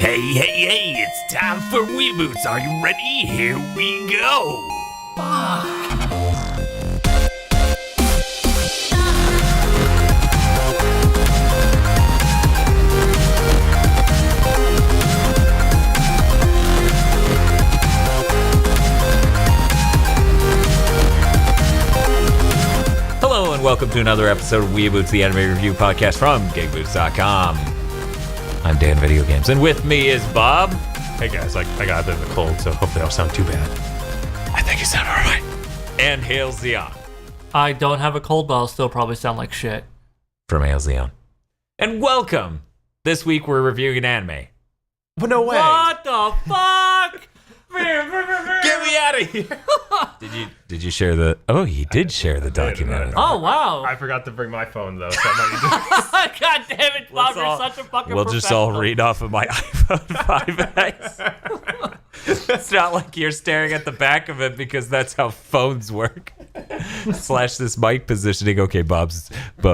Hey, it's time for Weeaboots. Are you ready? Here we go. Hello and welcome to another episode of Weeaboots, the anime review podcast from GigaBoots.com. I'm Dan Video Games, and with me is Bob. Hey guys, I got a bit of a cold, so hopefully I don't sound too bad. I think you sound alright. And Hail Zeon. I don't have a cold, but I'll still probably sound like shit. From Hail Zeon. And welcome! This week we're reviewing an anime. But no way! What the fuck? Get me out of here! Did you share the... Oh, he did share the document. Oh, wow. I forgot to bring my phone though, so I might God damn it, Bob, you're such a fucking We'll just all professional. read off of my iPhone 5X. It's not like you're staring at the back of it because that's how phones work. / this mic positioning. Okay, Bob's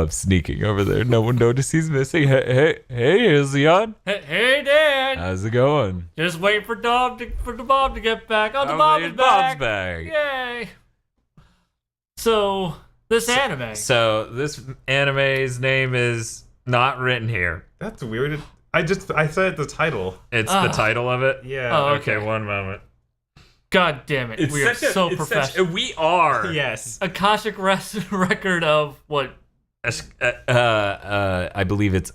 sneaking over there. No one noticed he's missing. Hey, is he on? Hey, Dan. How's it going? Just waiting for the Bob to get back. Oh, the Bob is Bob's back. back. Yay. So, this anime. So this anime's name is not written here. That's weird. I said the title. It's the title of it? Yeah. Oh, Okay, one moment. God damn it. We are so professional. We are. Yes. Akashic record of what? I believe it's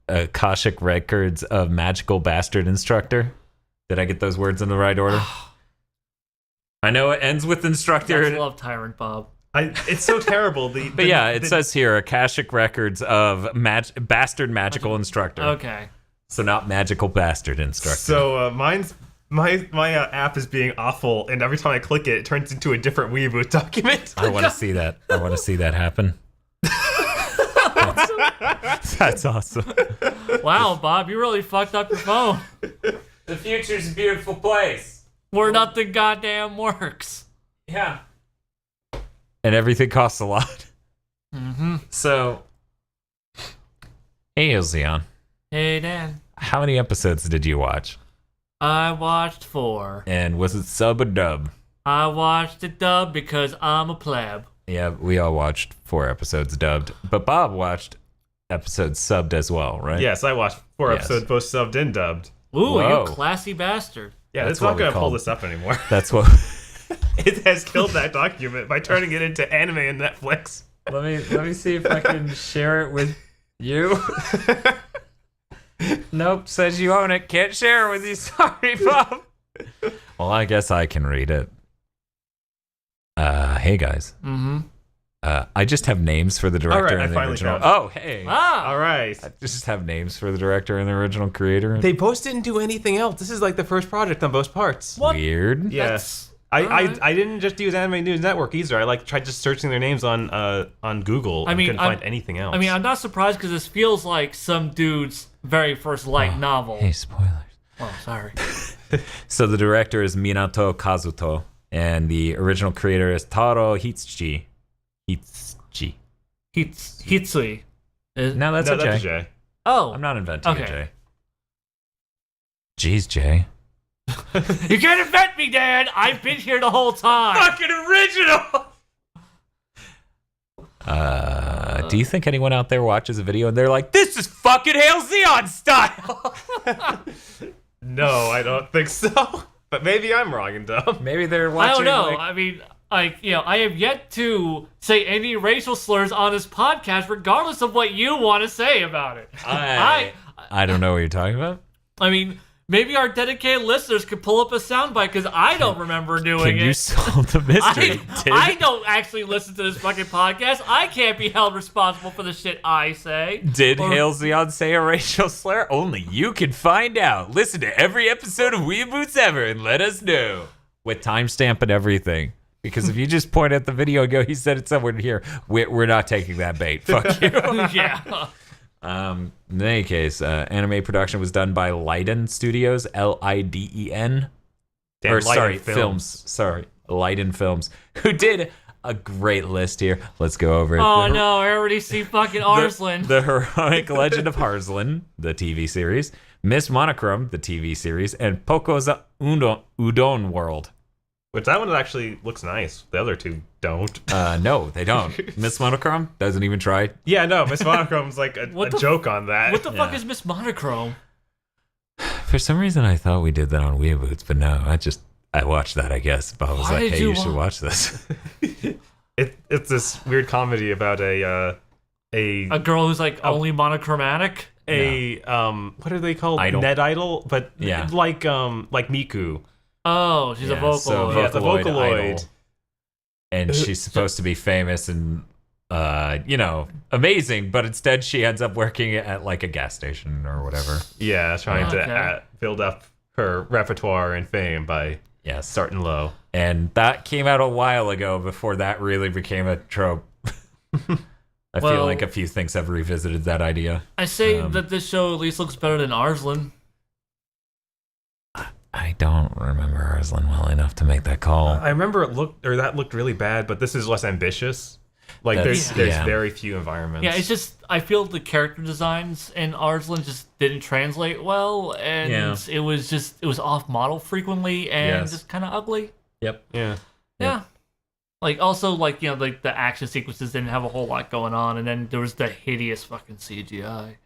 Akashic records of magical bastard instructor. Did I get those words in the right order? I know it ends with instructor. I love Tyrant Bob. It's so terrible. But yeah, it says here Akashic records of bastard magical instructor. Okay. So not magical bastard instructor. So my app is being awful, and every time I click it, it turns into a different Weeaboo document. I want to see that. I want to see that happen. That's awesome. Wow, Bob, you really fucked up your phone. The future's a beautiful place. Where nothing goddamn works. Yeah. And everything costs a lot. Mm-hmm. So, hey, Zeon. Hey, Dan. How many episodes did you watch? I watched 4. And was it sub or dub? I watched it dubbed because I'm a pleb. Yeah, we all watched 4 episodes dubbed. But Bob watched episodes subbed as well, right? Yes, I watched 4 Yes. episodes, both subbed and dubbed. Ooh, Whoa. you classy bastard. Yeah, That's it's not what we going to pull call- this up anymore. That's what... It has killed that document by turning it into anime and Netflix. Let me see if I can share it with you. Nope, says you own it. Can't share it with you. Sorry, Bob. Well, I guess I can read it. Hey guys. Mm-hmm. I just have names for the director All right, I and the finally original. found it. Oh, hey. Ah! All right. I just have names for the director and the original creator. They both didn't do anything else. This is like the first project on both parts. What? Weird. Yes. Alright. I didn't just use Anime News Network either. I tried just searching their names on Google. I mean, couldn't find anything else. I mean, I'm not surprised because this feels like some dude's very first light novel. Hey, spoilers. Oh, sorry. So the director is Minato Kazuto, and the original creator is Taro Hitsuchi. Hitsui. No, that's no, a that's J. a J. Oh. I'm not inventing Okay. a J. Jeez, Jay. You can't invent me, Dad! I've been here the whole time! Fucking original! Do you think anyone out there watches a video and they're like, this is fucking Hail Zeon style? No, I don't think so. But maybe I'm wrong and dumb. Maybe they're I watching. don't know. Like, I mean, I have yet to say any racial slurs on this podcast, regardless of what you want to say about it. I don't know what you're talking about. I mean, maybe our dedicated listeners could pull up a soundbite because I don't remember doing Can you it. solve the mystery? I don't actually listen to this fucking podcast. I can't be held responsible for the shit I say. Did Or- Hail Zeon say a racial slur? Only you can find out. Listen to every episode of Weeaboots ever and let us know. With timestamp and everything. Because if you just point at the video and go, he said it somewhere here, we're not taking that bait. Fuck you. Yeah. In any case, anime production was done by Leiden Studios, Liden. Damn, Or Leiden sorry, Films. Sorry, Leiden Films, who did a great list here. Let's go over it. Oh no, I already see fucking Arslan. The Heroic Legend of Harslan, the TV series, Miss Monochrome, the TV series, and Poco's Udon World. Which that one actually looks nice. The other two don't. No, they don't. Miss Monochrome doesn't even try. Yeah, no, Miss Monochrome's like a joke on that. What the fuck is Miss Monochrome? For some reason, I thought we did that on Weeaboots, but no, I watched that, I guess. Bob was Why like, did hey, you you should watch this. It's this weird comedy about a girl who's like only monochromatic. What are they called? Idol. Net idol, but Yeah. like Miku. Oh, she's a Yeah, so Vocaloid. Yeah, the Vocaloid. idol. And she's supposed to be famous and, amazing, but instead she ends up working at like a gas station or whatever. Yeah, trying Okay. to build up her repertoire and fame by Yes. starting low. And that came out a while ago before that really became a trope. I feel Well- like a few things have revisited that idea. I say that this show at least looks better than Arslan. I don't remember Arslan well enough to make that call. I remember that looked really bad, but this is less ambitious. Like That's- there's yeah. very few environments. Yeah, it's just I feel the character designs in Arslan just didn't translate well, and Yeah. it was off model frequently and Yes. just kind of ugly. Yep. yeah. Yeah. Like also like the action sequences didn't have a whole lot going on, and then there was the hideous fucking CGI.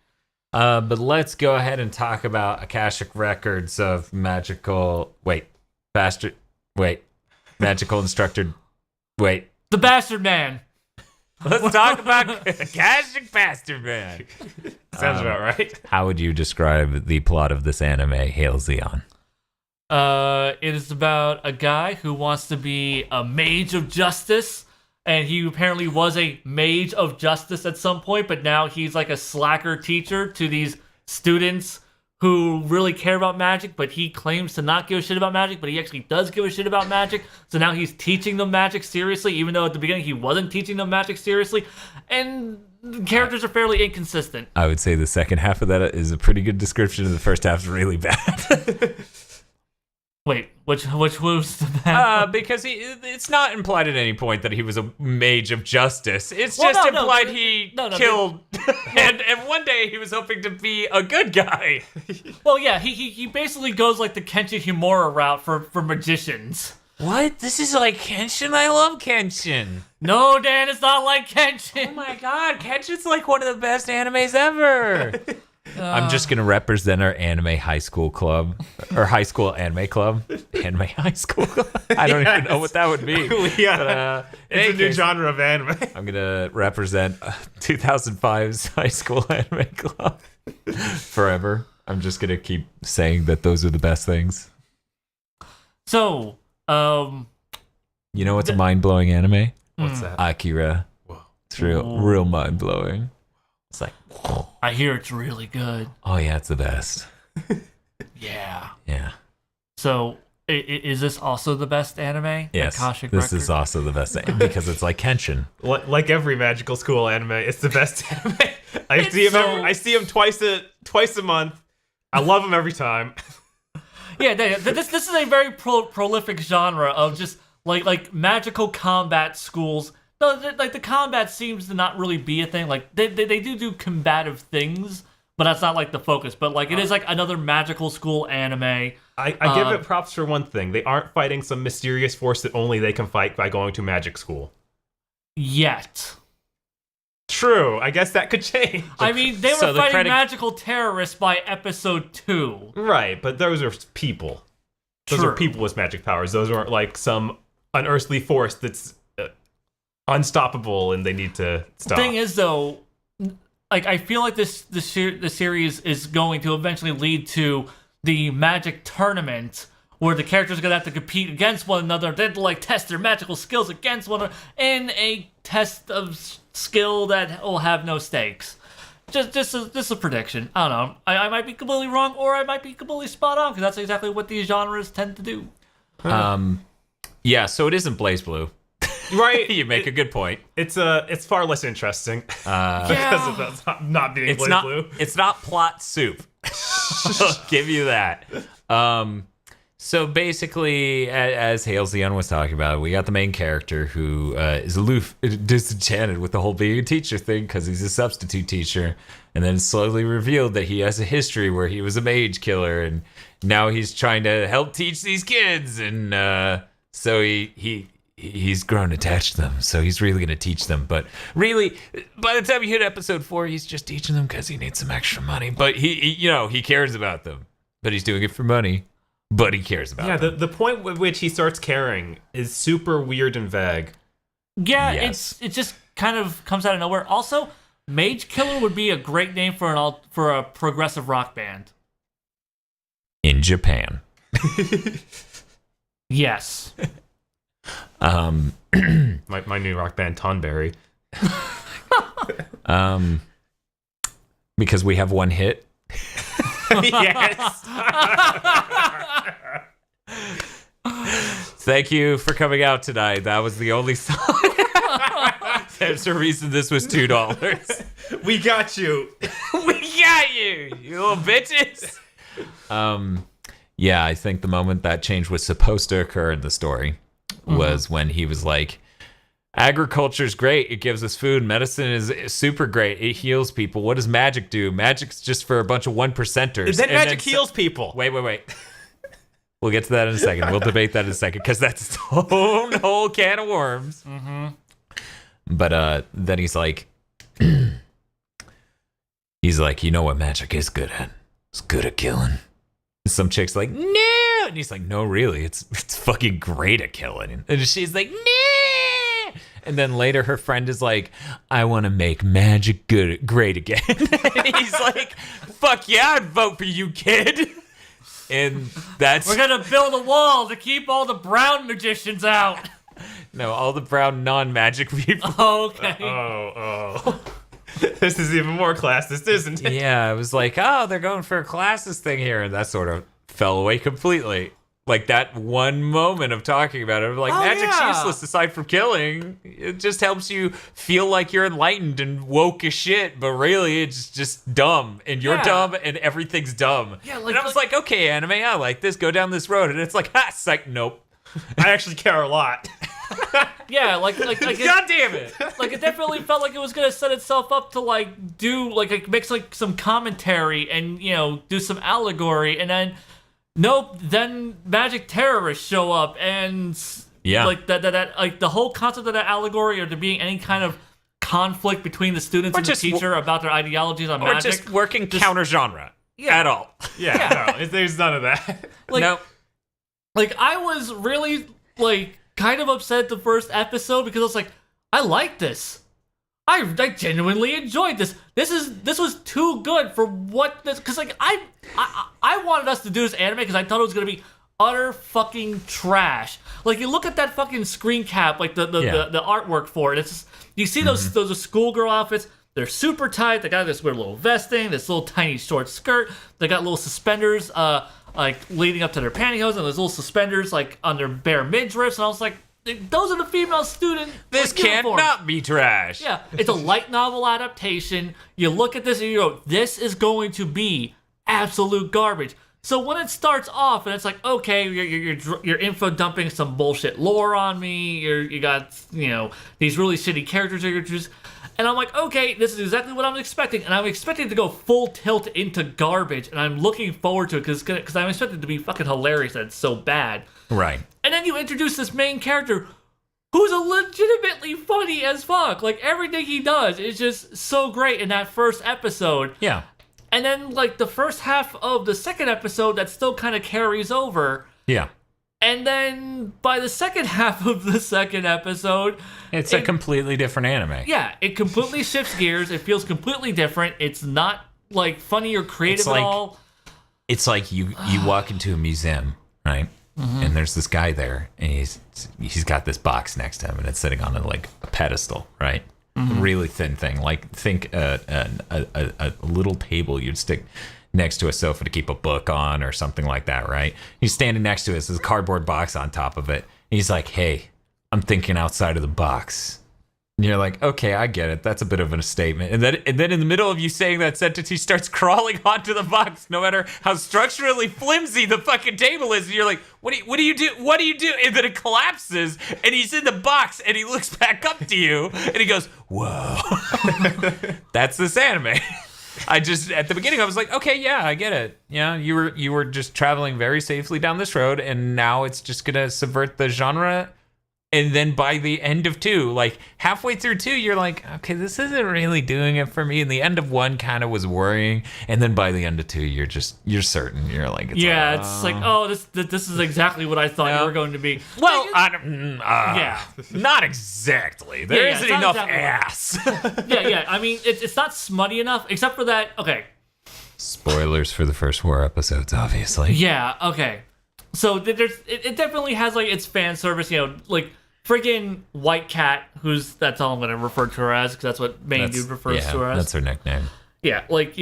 But let's go ahead and talk about Akashic records of magical. Magical Instructor. Wait. The Bastard Man. Let's talk about Akashic Bastard Man. Sounds about right. How would you describe the plot of this anime, Hail Zeon? It is about a guy who wants to be a mage of justice, and he apparently was a mage of justice at some point, but now he's like a slacker teacher to these students who really care about magic, but he claims to not give a shit about magic, but he actually does give a shit about magic. So now he's teaching them magic seriously, even though at the beginning he wasn't teaching them magic seriously. And the characters are fairly inconsistent. I would say the second half of that is a pretty good description, and the first half is really bad. Wait, which was the bad? Because it's not implied at any point that he was a mage of justice. It's Well, just no, implied he no, killed, and one day he was hoping to be a good guy. Well, yeah, he basically goes like the Kenshi Himura route for magicians. What? This is like Kenshin? I love Kenshin. No, Dan, it's not like Kenshin. Oh my god, Kenshin's like one of the best animes ever. I'm just gonna represent our anime high school club, or high school anime club. Anime high school club? I don't even know what that would be. Yeah. In It's any a new case, genre of anime. I'm gonna represent 2005's high school anime club forever. I'm just gonna keep saying that those are the best things. So, You know what's a mind-blowing anime? What's that? Akira. Whoa. It's real mind-blowing. It's like, I hear it's really good. oh yeah, it's the best. Yeah. Yeah. So, is this also the best anime? Yes. Akashic This Record? is also the best thing because it's like Kenshin. Like every magical school anime, it's the best anime. I see him twice a month. I love him every time. Yeah, this is a very prolific genre of just like magical combat schools. No, like the combat seems to not really be a thing. Like they do combative things, but that's not like the focus. But like it is like another magical school anime. I give it props for one thing. They aren't fighting some mysterious force that only they can fight by going to magic school. Yet. True. I guess that could change. I mean, they were So the fighting critic- magical terrorists by episode 2. Right, but those are people. Those True. are people with magic powers. Those aren't like some unearthly force that's unstoppable and they need to stop. The thing is, though, like I feel like the series is going to eventually lead to the magic tournament where the characters are gonna have to compete against one another, then like test their magical skills against one another in a test of skill that will have no stakes. Just a prediction. I don't know. I might be completely wrong, or I might be completely spot on because that's exactly what these genres tend to do. Yeah, so it isn't BlazBlue. right? You make a good point. It's far less interesting because Yeah. of that not being It's Blaze not. Blue. It's not plot soup. I'll give you that. So basically, as Halcyon was talking about, we got the main character who is aloof, disenchanted with the whole being a teacher thing because he's a substitute teacher. And then slowly revealed that he has a history where he was a mage killer. And now he's trying to help teach these kids. And so he's grown attached to them. So he's really going to teach them. But really, by the time you hit episode 4, he's just teaching them because he needs some extra money. But he cares about them. But he's doing it for money. But he cares about them. The point with which he starts caring is super weird and vague. Yeah, Yes. it just kind of comes out of nowhere. Also, Mage Killer would be a great name for a progressive rock band. In Japan. Yes. My new rock band, Tonberry. Because we have one hit. Yes. Thank you for coming out tonight. That was the only song. There's a reason this was $2. We got you. We got you, you little bitches. Yeah, I think the moment that change was supposed to occur in the story was when he was like, agriculture's great. It gives us food. Medicine is super great. It heals people. What does magic do? Magic's just for a bunch of 1%ers. Then magic heals people. Wait. We'll get to that in a second. We'll debate that in a second because that's its own whole can of worms. Mm-hmm. But then he's like, you know what magic is good at? It's good at killing. And some chick's like, no, and he's like, no, really, it's fucking great at killing. And she's like, no. And then later her friend is like, I want to make magic great again. And he's like, fuck yeah, I'd vote for you, kid. And that's... We're gonna build a wall to keep all the brown magicians out. No, all the brown non-magic people. Okay. Oh. This is even more classist, isn't it? Yeah, it was like, oh, they're going for a classist thing here. And that sort of fell away completely. Like that one moment of talking about it, like magic's useless aside from killing. It just helps you feel like you're enlightened and woke as shit, but really it's just dumb, and you're dumb, and everything's dumb. Yeah, and I was like, okay, anime, I like this. Go down this road, and it's like, ha, psych, nope. I actually care a lot. Yeah, like God damn it! Like it definitely felt like it was gonna set itself up to like do like make like some commentary and do some allegory, and then. Nope. Then magic terrorists show up, and like that like the whole concept of that allegory, or there being any kind of conflict between the students and the teacher about their ideologies on magic, or just working counter genre at all. Yeah, no, there's none of that. Like, nope. Like I was really like kind of upset at the first episode because I was like, I like this. I genuinely enjoyed this. This was too good for what this, because like I wanted us to do this anime because I thought it was gonna be utter fucking trash. Like you look at that fucking screen cap, like the artwork for it. It's just, you see those schoolgirl outfits. They're super tight. They got this weird little vesting, this little tiny short skirt. They got little suspenders, like leading up to their pantyhose, and those little suspenders like on their bare midriffs. And I was like, those are the female student. This can't not be trash. Yeah, it's a light novel adaptation. You look at this and you go, this is going to be absolute garbage. So when it starts off and it's like, okay, you're info dumping some bullshit lore on me. You got these really shitty characters you're introduced, and I'm like, okay, this is exactly what I'm expecting, and I'm expecting it to go full tilt into garbage, and I'm looking forward to it because I'm expecting it to be fucking hilarious that it's so bad. Right. And then you introduce this main character who's a legitimately funny as fuck. Like, everything he does is just so great in that first episode. Yeah. And then, like, the first half of the second episode, that still kind of carries over. Yeah. And then, by the second half of the second episode... It's a completely different anime. Yeah, it completely shifts gears. It feels completely different. It's not, like, funny or creative at all. It's like you walk into a museum, right? Mm-hmm. And there's this guy there, and he's got this box next to him, and it's sitting on a pedestal, right? Mm-hmm. Really thin thing. Like, think a little table you'd stick next to a sofa to keep a book on or something like that, right? He's standing next to us, there's a cardboard box on top of it. And he's like, hey, I'm thinking outside of the box. And you're like, okay, I get it. That's a bit of a statement. And then in the middle of you saying that sentence, he starts crawling onto the box, no matter how structurally flimsy the fucking table is. And you're like, what do you do? What do you do? And then it collapses, and he's in the box, and he looks back up to you, and he goes, whoa. That's this anime. I just, at the beginning, I was like, okay, yeah, I get it. Yeah, you were just traveling very safely down this road, and now it's just gonna subvert the genre. And then by the end of 2, like halfway through 2, you're like, okay, this isn't really doing it for me. And the end of 1 kind of was worrying. And then by the end of 2, you're certain. You're like, it's like, oh, this is exactly what I thought you were going to be. Well, not exactly. There isn't enough ass. Yeah. I mean, it's not smutty enough, except for that. Okay. Spoilers for the first 4 episodes, obviously. Yeah. Okay. So it definitely has like its fan service, like friggin' White Cat, that's all I'm gonna refer to her as because that's what main dude refers to her as. That's her nickname. Yeah, like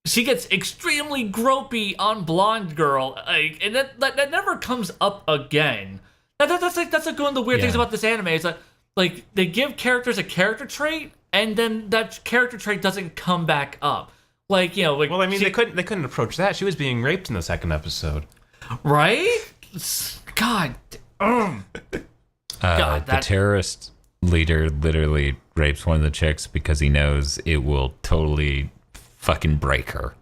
she gets extremely gropey on blonde girl, and that never comes up again. That's one of the weird things about this anime is that like they give characters a character trait, and then that character trait doesn't come back up. Like well, I mean, they couldn't approach that. She was being raped in the second episode. Right? God. The terrorist leader literally rapes one of the chicks because he knows it will totally fucking break her.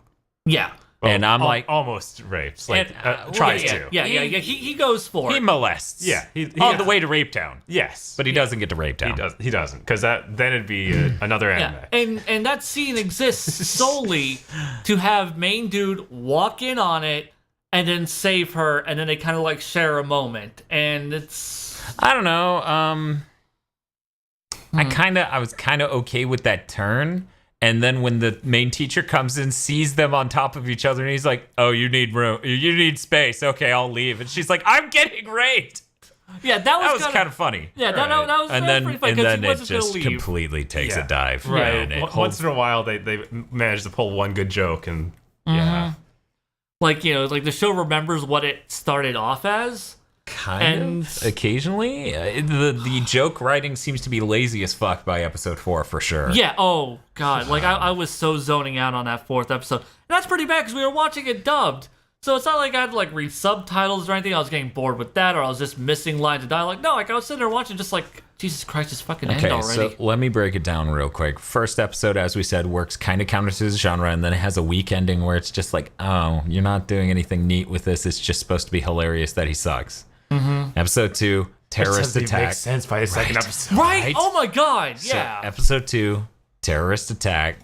Yeah. Well, and I'm like... Almost rapes. Like, tries to. Yeah. He goes for it. He molests. Yeah. On the way to Rape Town. Yes. But he doesn't get to Rape Town. He doesn't. Because then it'd be another anime. Yeah. And that scene exists solely to have main dude walk in on it and then save her, and then they kind of like share a moment, and it's... I don't know. I was kind of okay with that turn, and then when the main teacher comes in, sees them on top of each other, and he's like, "Oh, you need room, you need space. Okay, I'll leave." And she's like, "I'm getting raped." Yeah, that was kind of funny. Yeah, that was pretty funny because he wasn't going to leave. Completely takes a dive. Right. Yeah, once in a while, they manage to pull one good joke, and yeah. Like, like the show remembers what it started off as. Kind of. Occasionally. The joke writing seems to be lazy as fuck by episode 4, for sure. Yeah, oh, God. Like, I was so zoning out on that 4th episode. And that's pretty bad because we were watching it dubbed. So it's not like I had to, like, read subtitles or anything. I was getting bored with that, or I was just missing lines of dialogue. No, like, I was sitting there watching just like, Jesus Christ, just fucking end already. So let me break it down real quick. First episode, as we said, works kind of counter to the genre, and then it has a weak ending where it's just like, oh, you're not doing anything neat with this. It's just supposed to be hilarious that he sucks. Mm-hmm. Episode 2, terrorist attack. Makes sense by the second episode. Right? Oh my God, yeah. So episode 2, terrorist attack.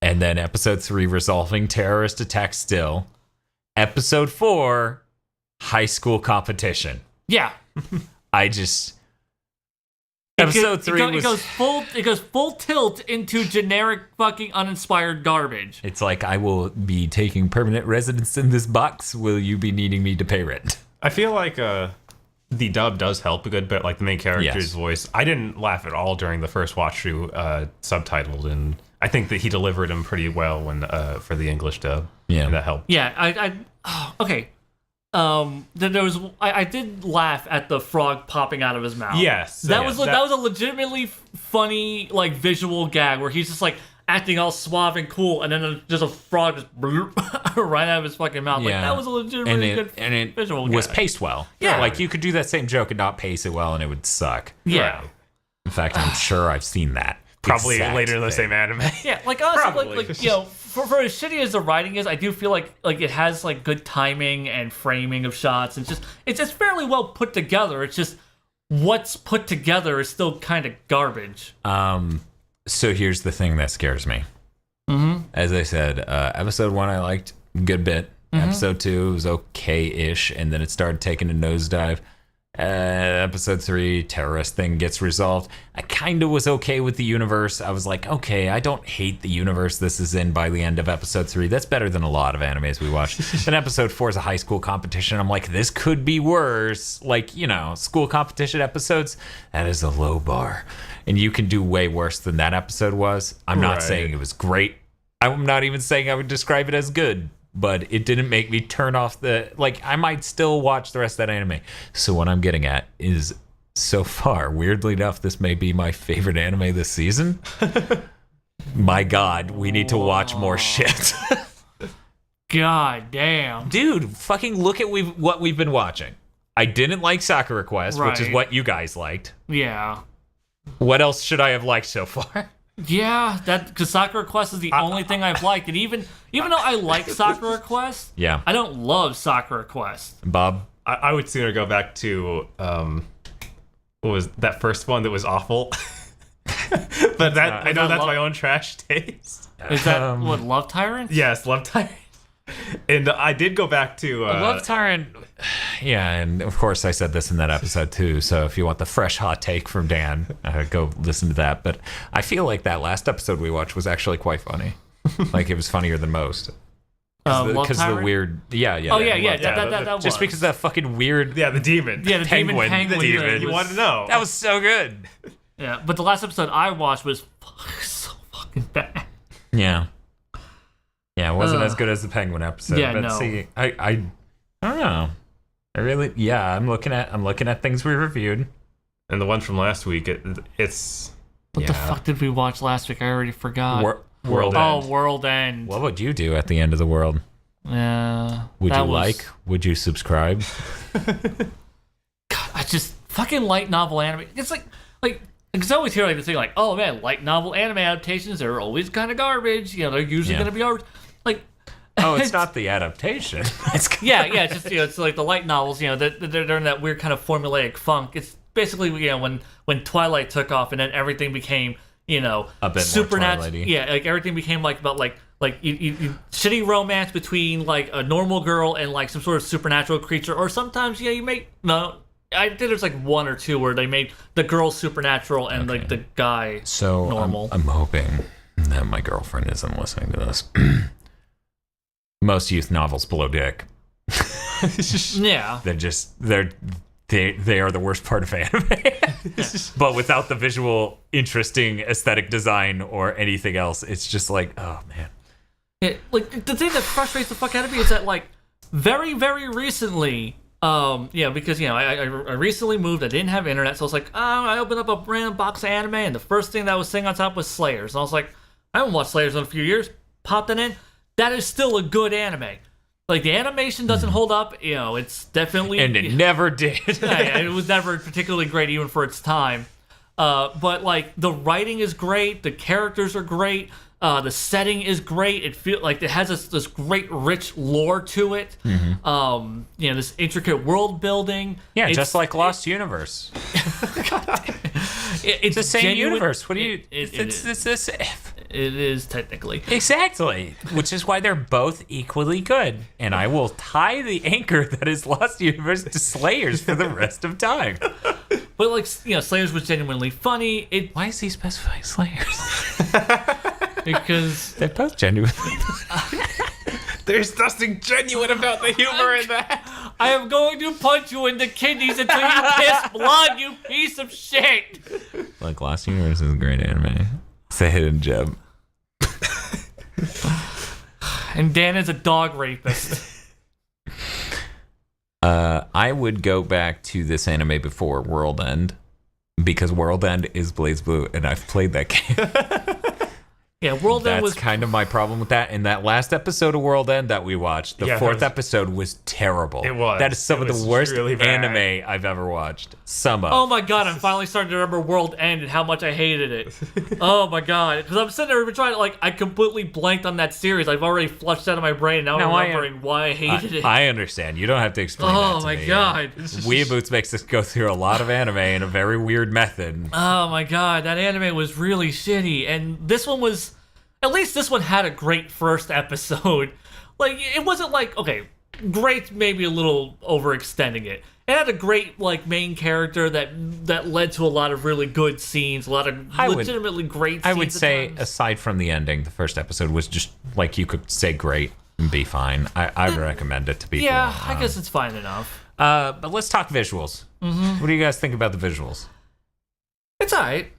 And then episode 3, resolving terrorist attack still. Episode 4, high school competition. Yeah. Episode 3 it goes full tilt into generic fucking uninspired garbage. It's like, I will be taking permanent residence in this box. Will you be needing me to pay rent? I feel like the dub does help a good bit, like the main character's voice. I didn't laugh at all during the first watch through subtitled, and I think that he delivered him pretty well when for the English dub. Yeah, and that helped. Yeah, okay. Then there was I did laugh at the frog popping out of his mouth. Yes, that was a legitimately funny like visual gag where he's just like acting all suave and cool, and then just a frog just right out of his fucking mouth. Like that was a legitimately good visual gag. Was paced well. Yeah, like you could do that same joke and not pace it well, and it would suck. Yeah. Right. In fact, I'm sure I've seen that. Probably later in the same anime. Yeah, like honestly, like for as shitty as the writing is, I do feel like it has like good timing and framing of shots. It's just fairly well put together. It's just what's put together is still kind of garbage. So here's the thing that scares me. Mm-hmm. As I said, episode 1 I liked a good bit. Mm-hmm. Episode 2 was okay-ish, and then it started taking a nosedive. Episode 3, terrorist thing gets resolved. I kind of was okay with the universe. I was like, okay, I don't hate the universe this is in by the end of episode 3. That's better than a lot of animes we watch. Then episode 4 is a high school competition. I'm like, this could be worse. Like, school competition episodes, that is a low bar. And you can do way worse than that episode was. I'm not saying it was great. I'm not even saying I would describe it as good. But it didn't make me turn off I might still watch the rest of that anime. So what I'm getting at is so far. Weirdly enough, this may be my favorite anime this season. My God, we need to watch more shit. God damn. Dude, fucking look at what we've been watching. I didn't like Sakura Quest, which is Right. what you guys liked. Yeah. What else should I have liked so far? Yeah, because Sakura Quest is the only thing I've liked. And even though I like Sakura Quest, Yeah. I don't love Sakura Quest. Bob? I would sooner go back to what was that first one that was awful. But that I know that's my own trash taste. Is that what, Love Tyrant? Yes, Love Tyrant. And I did go back to Love Tyrant. Yeah, and of course I said this in that episode too. So if you want the fresh hot take from Dan, go listen to that. But I feel like that last episode we watched was actually quite funny. Like it was funnier than most. Love Because the Tyrant? weird, yeah. Oh yeah, Love Tyrant. that was. Just because that fucking weird, the demon. Yeah, the Penguin. Penguin. The thing demon. You was- want to know? that was so good. Yeah, but the last episode I watched was so fucking bad. Yeah. Yeah, it wasn't as good as the Penguin episode. Yeah, but no. see, I don't know. I'm looking at things we reviewed. And the one from last week, it's What the fuck did we watch last week? I already forgot. World Oh, End. World End. What would you do at the end of the world? Yeah. Would that you was- Would you subscribe? I just fucking light novel anime. It's like because I always hear like this thing like, oh man, light novel anime adaptations are always kind of garbage. You know, they're usually Yeah. gonna be garbage. Like, Oh, it's not the adaptation. It's yeah, it's just it's like the light novels. You know, they're in that weird kind of formulaic funk. It's basically when Twilight took off and then everything became a bit more supernatural. Twilight-y. Yeah, like everything became like about like you shitty romance between like a normal girl and like some sort of supernatural creature, or sometimes you make I think there's like one or two where they made the girl supernatural and like the guy So normal. I'm hoping that my girlfriend isn't listening to this. Most youth novels blow dick. Yeah. They are the worst part of anime. But without the visual, interesting aesthetic design or anything else, it's just like, oh man. Like the thing that frustrates the fuck out of me is that like very very recently, because I recently moved. I didn't have internet, so I was like, I opened up a random box of anime, and the first thing that was sitting on top was Slayers, and I was like, I haven't watched Slayers in a few years. Popped it in. That is still a good anime. Like the animation doesn't hold up. It's definitely And it never did. yeah, it was never particularly great even for its time. But like the writing is great, the characters are great, the setting is great. It feels like it has this great rich lore to it. This intricate world building. Yeah, It's- just like Lost Universe. it's The same genuine- universe. What do you? It is technically. Exactly. Which is why they're both equally good. And I will tie the anchor that is Lost Universe to Slayers for the rest of time. But like Slayers was genuinely funny. Why is he specifying Slayers? Because They're both genuinely. There's nothing genuine about the humor in that. I am going to punch you in the kidneys until you piss blood, you piece of shit. Look, Lost Universe is a great anime. It's a hidden gem. And Dan is a dog rapist. I would go back to this anime before World End, because World End is Blaze Blue, and I've played that game. Yeah, World End That's was kind of my problem with that. In that last episode of World End that we watched, the Yeah, fourth that was- episode was terrible. It was. That is some It of the was worst really bad. anime I've ever watched. Some of. Oh my god, I'm finally starting to remember World End and how much I hated it. Oh my god. Because I'm sitting there trying to, I completely blanked on that series. I've already flushed out of my brain, and now No, I'm remembering why I hated it. I understand. You don't have to explain that Oh to my me. god. Weeaboots makes us go through a lot of anime in a very weird method. Oh my god, that anime was really shitty. And this one was. At least this one had a great first episode. Like, it wasn't okay, great, maybe a little overextending it. It had a great, main character that led to a lot of really good scenes, a lot of legitimately great scenes. I would at say, times. aside from the ending, the first episode was just, you could say great and be fine. I would recommend it to people. Yeah, I guess it's fine enough. But let's talk visuals. What do you guys think about the visuals? It's alright.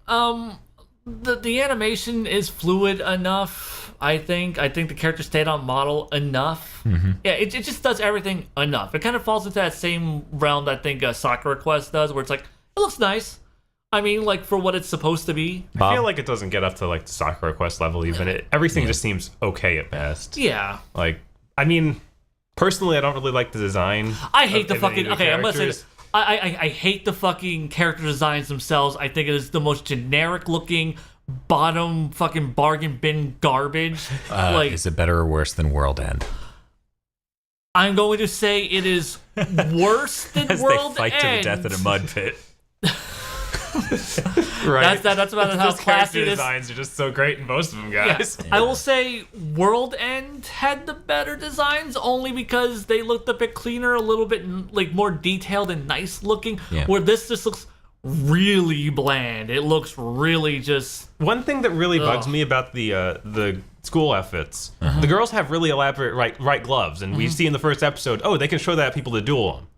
The animation is fluid enough, I think. I think the characters stayed on model enough. Yeah, it just does everything enough. It kind of falls into that same realm that I think Sakura Quest does, where it's like, It looks nice. I mean, like, for what it's supposed to be. I feel like it doesn't get up to like the Sakura Quest level even. Everything just seems okay at best. Yeah. Like, I mean, personally, I don't really like the design. I hate the fucking... Okay, I'm gonna say characters. this. I hate the fucking character designs themselves. I think it is the most generic looking, bottom fucking bargain bin garbage. Is it better or worse than World End? I'm going to say it is worse than As World they fight End. to the death in a mud pit. Right. That's about how Those classy character it is. designs are just so great in most of them, guys. I will say World End had the better designs only because they looked a bit cleaner, a little bit like more detailed and nice looking. Yeah. Where this just looks really bland. It looks really just... One thing that really bugs me about the school outfits, the girls have really elaborate right gloves, and we see in the first episode, they can show that at people to duel them.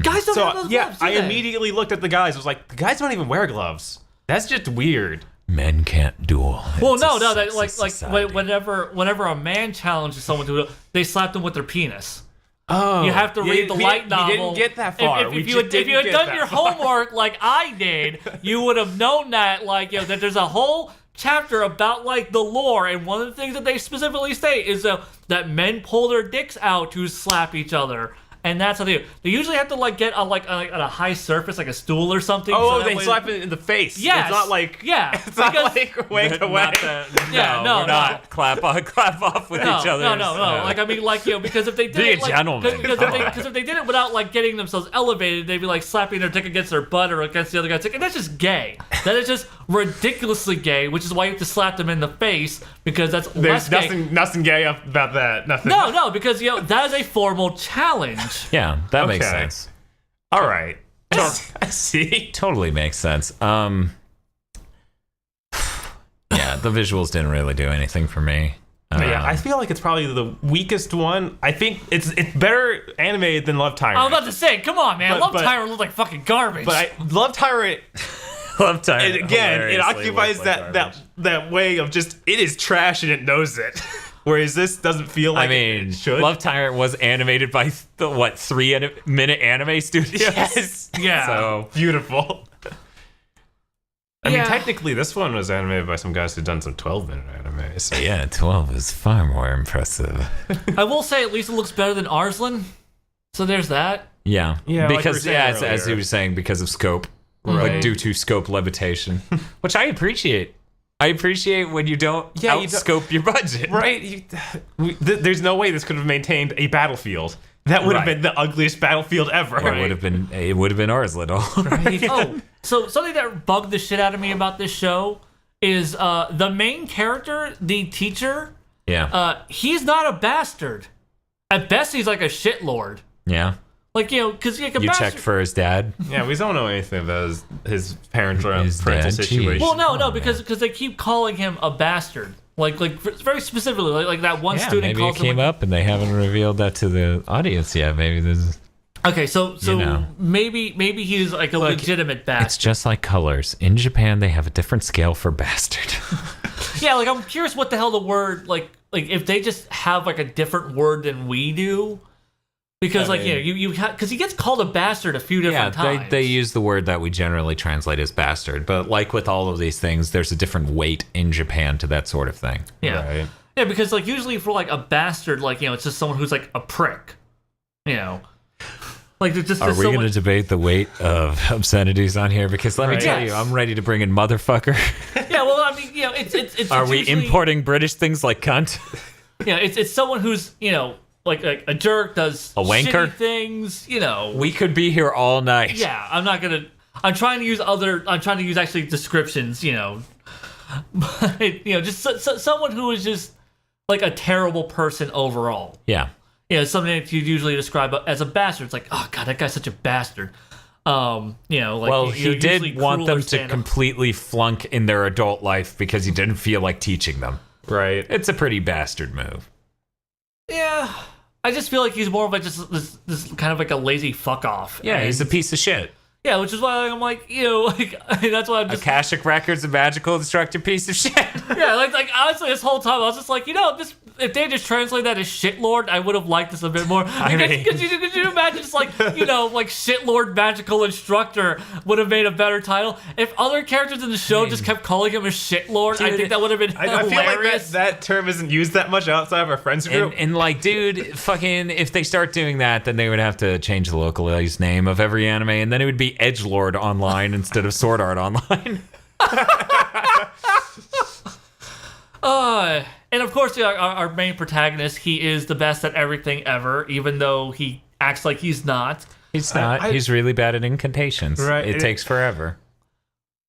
Guys don't have So those yeah, gloves, do I they? immediately looked at the guys. I was like, the guys don't even wear gloves. That's just weird. Men can't duel. Well, It's no, a that sexist like society. whenever a man challenges someone to it, they slap them with their penis. Oh, You have to read the light novel. We didn't get that far. If you had done your homework like I did, you would have known that that there's a whole chapter about like the lore, and one of the things that they specifically state is that men pull their dicks out to slap each other. And that's how they do. They usually have to like get on a high surface, like a stool or something. Oh, so that they way- slap it in the face. Yes. It's not like It's not because- like wake away. Not the- Yeah, no, we're not clap off with each other. No. Like I mean, like because if they did Be it, a like, gentleman. because if they did it without like getting themselves elevated, they'd be like slapping their dick against their butt or against the other guy's dick, and that's just gay. That is just ridiculously gay, which is why you have to slap them in the face because that's There's less gay. nothing gay about that. Nothing. No, because that is a formal challenge. Yeah, that makes Okay. sense. All right. I see. Totally makes sense. Yeah, the visuals didn't really do anything for me. Yeah, I feel like it's probably the weakest one. I think it's better animated than Love Tyrant. I was about to say, come on, man, But- Love Tyrant looked like fucking garbage. But Love Tyrant, Love Tyrant. again, it hilariously occupies looked like garbage. that way of just, it is trash and it knows it. Whereas this doesn't feel like it should. Love Tyrant was animated by the 3-minute anime studios. Yes. Yeah. So Beautiful. I Yeah. mean, technically, this one was animated by some guys who've done some 12-minute anime. So. yeah, 12 is far more impressive. I will say, at least it looks better than Arslan. So there's that. Yeah, Yeah, like we were because saying as earlier. you were saying, because of scope, Right. like due to scope levitation, which I appreciate. I appreciate when you don't Yeah, you don't- outscope your budget. Right? There's no way this could have maintained a battlefield. That would have Right. been the ugliest battlefield ever. It would have been Arslan. Oh, so something that bugged the shit out of me about this show is the main character, the teacher. Yeah. He's not a bastard. At best, he's like a shitlord. Yeah. Like because like a You bastard. checked for his dad. Yeah, we don't know anything about his parental His parental dad situation. cheated. Well, no, Oh, because they keep calling him a bastard. Like very specifically, like that one Yeah, student maybe calls it came him. up and they haven't revealed that to the audience yet. Maybe this is. Okay, so You know. maybe he's like a legitimate bastard. It's just like colors. In Japan, they have a different scale for bastard. Yeah, like I'm curious what the hell the word like if they just have like a different word than we do, because I mean- you because he gets called a bastard a few Yeah, different times. they use the word that we generally translate as bastard, but like with all of these things, there's a different weight in Japan to that sort of thing. yeah Right. yeah because like usually for like a bastard it's just someone who's like a prick, like there's just Are there's we someone- going to debate the weight of obscenities on here? Because let me Right. tell you, Yes. I'm ready to bring in motherfucker. Yeah, well, I mean, it's Are we usually- importing British things like cunt? Yeah, it's someone who's like a jerk, does A wanker? shitty things, We could be here all night. Yeah, I'm trying to use actually descriptions, but just someone who is just like a terrible person overall. Yeah. Something that you usually describe as a bastard. It's like, oh god, that guy's such a bastard. Like Well, he usually did want cruel them or to stand-up. completely flunk in their adult life because he didn't feel like teaching them. Right. It's a pretty bastard move. Yeah, I just feel like he's more of like just this kind of like a lazy fuck off. Yeah, And- he's a piece of shit. Yeah, which is why I'm like, that's why I'm just... Akashic Records, a magical instructor piece of shit. Yeah, like honestly, this whole time I was just like, if they just translate that as shitlord, I would have liked this a bit more. Could you imagine just like, like shitlord magical instructor would have made a better title? If other characters in the show just kept calling him a shitlord, I think that would have been hilarious. I feel like that term isn't used that much outside of our friends group. And like, dude, fucking, if they start doing that, then they would have to change the localized name of every anime, and then it would be Edgelord Online instead of Sword Art Online. And of course, our main protagonist, he is the best at everything ever, even though he acts like he's not. He's not. He's really bad at incantations. Right. It takes forever.